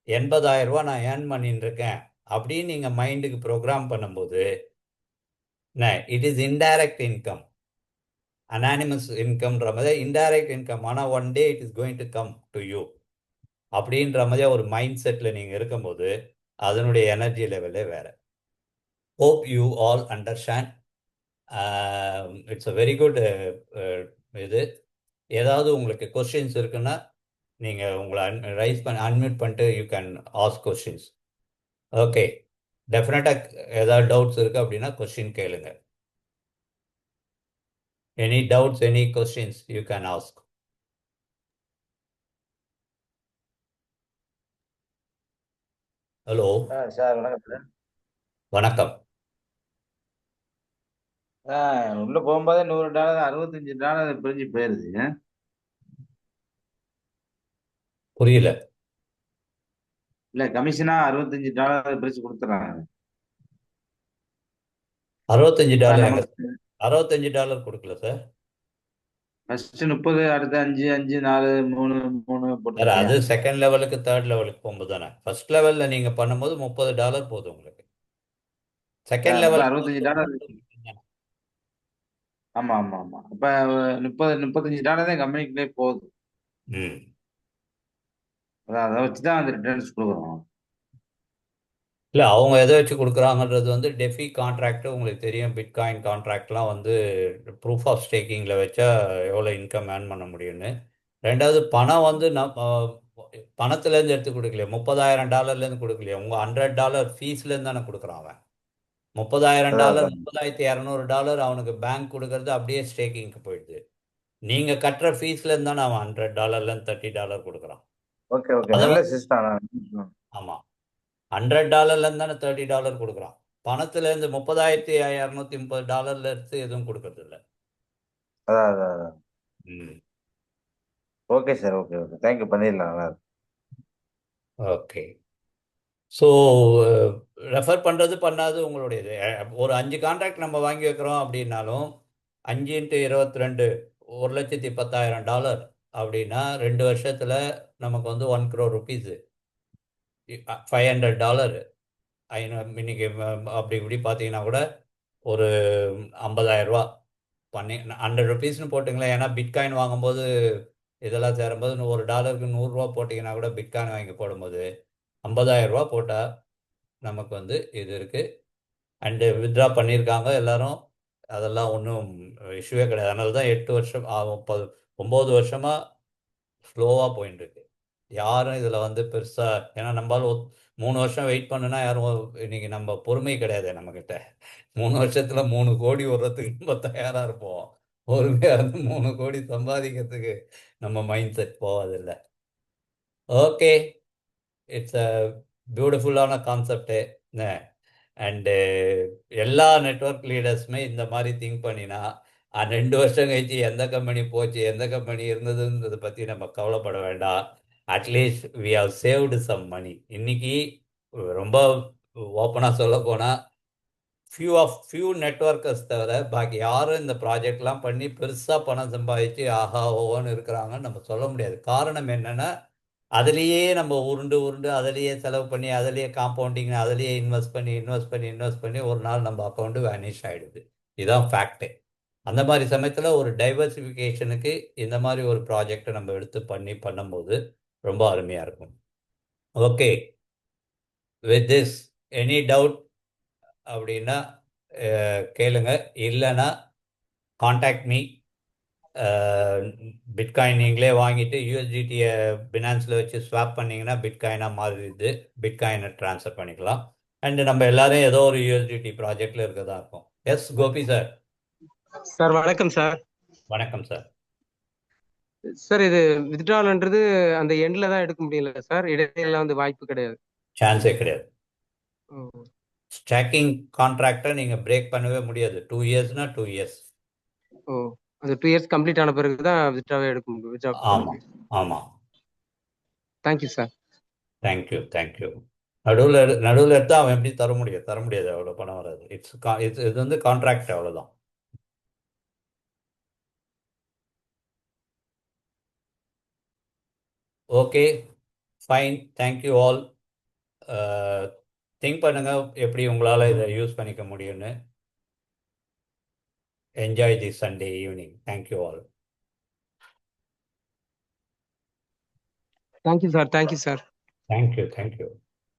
80,000 ரூபா நான் ஏர்ன் பண்ணிட்டு இருக்கேன் அப்படின்னு நீங்கள் மைண்டுக்கு ப்ரோக்ராம் பண்ணும்போது it is indirect income. Anonymous இன்கம்ன்ற மாதிரி இன்டைரக்ட் இன்கம். ஆனால் one day it is going to come to you அப்படின்ற மாதிரி ஒரு மைண்ட் செட்டில் நீங்கள் இருக்கும்போது அதனுடைய எனர்ஜி லெவலே வேறு. Hope you all understand. It's a very good இது. ஏதாவது உங்களுக்கு கொஸ்டின்ஸ் இருக்குன்னா நீங்கள் உங்களை அன்மியூட் பண்ணிட்டு you can ask questions. Okay, டெஃபினட்டாக ஏதாவது டவுட்ஸ் இருக்குது அப்படின்னா கொஸ்டின் கேளுங்க. Any doubts, any questions you can ask. Hello sir, வணக்கம் சார். வணக்கம். உள்ள போகும்போதே $100, $65 பிரிஞ்சு போயிருதுங்க. புரியல. இல்ல, கமிஷனா $65 பிரிச்சு கொடுத்துறாங்க. $65 எங்க? நமக்கு $65 கொடுக்கல சார். ஃபர்ஸ்ட் 30, அடுத்து 5, 5, 4, 3, 3 சார் போட்டிருக்கீங்க. அது செகண்ட் லெவலுக்கு தேர்ட் லெவலுக்கு போகும்போது தானே. ஃபர்ஸ்ட் லெவலில் நீங்கள் பண்ணும்போது $30 போதும் உங்களுக்கு. செகண்ட் மொத்தம் லெவலுக்கு $65. ஆமா ஆமா ஆமா. அப்ப 30, $35 தான் கம்பெனிக்குள்ளே போகுது. ம் அதை வச்சுதான் அந்த ரிட்டர்ன்ஸ் கொடுக்குறோம். இல்லை, அவங்க எதை வச்சு கொடுக்குறாங்கன்றது வந்து டெஃபி கான்ட்ராக்ட் உங்களுக்கு தெரியும். பிட்காயின் கான்ட்ராக்ட்லாம் வந்து ப்ரூஃப் ஆஃப் ஸ்டேக்கிங்கில் வச்சா எவ்வளோ இன்கம் ஏர்ன் பண்ண முடியும்னு. ரெண்டாவது பணம் வந்து பணத்துலேருந்து எடுத்து கொடுக்கலையே, $30,000 கொடுக்கலையே, உங்கள் $100 ஃபீஸ்லேருந்து தானே கொடுக்குறான் அவன். அதான் $30,000 அதான். $30,200 அவனுக்கு பேங்க் கொடுக்கறது அப்படியே ஸ்டேக்கிங்க்கு போயிடுது. நீங்க கட்டுற ஃபீஸ்ல இருந்தா அவன் $100 $30 கொடுக்குறான். ஓகே ஓகே, அதை நல்ல வந்து சிஸ்டம். ஆமா, $100 தானே $30 கொடுக்குறான். பணத்துல இருந்து $30,230 எடுத்து எதுவும் கொடுக்கறது இல்ல. அதான் அதான் அதான். ம். Okay sir, okay okay, thank you, பண்ணிடலாம், நல்லா இருக்கு. ஓகே. ஸோ ரெஃபர் பண்ணுறது பண்ணாது உங்களுடையது. ஒரு 5 கான்ட்ராக்ட் நம்ம வாங்கி வைக்கிறோம் அப்படின்னாலும் 5 × 22 $1,10,000 அப்படின்னா 2 வருஷத்தில் நமக்கு வந்து ₹1 crore, $500. இன்னைக்கு அப்படி இப்படி பார்த்தீங்கன்னா கூட ஒரு 50,000 ரூபா பண்ணி ₹100ன்னு போட்டுங்களேன். ஏன்னா பிட்காயின் வாங்கும்போது இதெல்லாம் சேரும்போது ஒரு டாலருக்கு $100 போட்டிங்கன்னா கூட பிட்காயின் வாங்கி போடும்போது 50,000 ரூபா போட்டால் நமக்கு வந்து இது இருக்குது. அண்டு வித்ட்ரா பண்ணியிருக்காங்க எல்லாரும். அதெல்லாம் ஒன்றும் இஷ்யூவே கிடையாது. அதனால தான் 8 வருஷம் 9 வருஷமாக ஸ்லோவாக போயின்னு இருக்கு. யாரும் இதில் வந்து பெருசாக, ஏன்னா நம்மளால 3 வருஷம் வெயிட் பண்ணுனா யாரும் இன்னைக்கு நம்ம பொறுமை கிடையாது நம்மக்கிட்ட. 3 வருஷத்தில் 3 கோடி வர்றதுக்கு நம்ம தயாராக இருப்போம். பொறுமையாக இருந்து 3 கோடி சம்பாதிக்கிறதுக்கு நம்ம மைண்ட் செட் போவதில்லை. ஓகே, இட்ஸ் அ பியூட்டிஃபுல்லான கான்செப்டு. அண்டு எல்லா நெட்வொர்க் லீடர்ஸுமே இந்த மாதிரி திங்க் பண்ணினா 2 வருஷம் கழிச்சு எந்த கம்பெனி போச்சு எந்த கம்பெனி இருந்ததுன்றதை பற்றி நம்ம கவலைப்பட வேண்டாம். At least we have saved some money. இன்னைக்கு ரொம்ப ஓப்பனாக சொல்ல போனால் ஃபியூ நெட்வொர்க்கர்ஸ் தவிர பாக்கி யாரும் இந்த ப்ராஜெக்ட்லாம் பண்ணி பெருசாக பணம் சம்பாதிச்சு ஆஹா ஓஹோன்னு இருக்கிறாங்கன்னு நம்ம சொல்ல முடியாது. காரணம் என்னென்னா அதுலேயே நம்ம உருண்டு உருண்டு அதிலேயே செலவு பண்ணி அதிலேயே காம்பவுண்டிங் அதிலேயே இன்வெஸ்ட் பண்ணி ஒரு நாள் நம்ம அக்கௌண்ட்டு வேனிஷ் ஆகிடுது. இதுதான் ஃபேக்ட்டு. அந்த மாதிரி சமயத்தில் ஒரு டைவர்சிஃபிகேஷனுக்கு இந்த மாதிரி ஒரு ப்ராஜெக்டை நம்ம எடுத்து பண்ணும்போது ரொம்ப அருமையாக இருக்கும். Okay, with this any doubt அப்படின்னா கேளுங்க. இல்லைன்னா காண்டாக்ட் மீ. பிட்காயின் நீங்களே வாங்கிட்டு யூஎஸ்டிடியை பினான்ஸில் வச்சு ஸ்வாப் பண்ணிங்கன்னா பிட்காயினாக மாறிடுது. பிட்காயினை ட்ரான்ஸ்ஃபர் பண்ணிக்கலாம். அண்டு நம்ம எல்லாரும் ஏதோ ஒரு யூஎஸ்டிடி ப்ராஜெக்டில் இருக்க தான் இருக்கும். Yes Gopi sir. சார் வணக்கம் சார். வணக்கம் சார். சார் இது வித்ட்ரால்ன்றது அந்த எண்ட்ல தான் எடுக்க முடியல சார், இடையில வந்து வாய்ப்பு கிடையாது. சான்ஸே கிடையாது. ஸ்டாக்கிங் கான்ட்ராக்டை நீங்கள் பிரேக் பண்ணவே முடியாது. 2 இயர்ஸ்னா 2 இயர்ஸ். ஓ, அந்த 2 இயர்ஸ் கம்ப்ளீட் ஆன பிறகு தான் வித்ட்ராவே எடுக்க முடியும். வித்ட்ரா ஆமாம் ஆமாம். Thank you sir. தேங்க்யூ. நடுவில் எடுத்தால் அவன் எப்படி தர முடியாது. அவ்வளோ பணம் வராது. இது வந்து கான்ட்ராக்ட், அவ்வளோதான். Okay fine, thank you all. Think பண்ணுங்க எப்படி உங்களால் இதை யூஸ் பண்ணிக்க முடியும்னு. Enjoy the Sunday evening. Thank you all. Thank you sir. Thank you.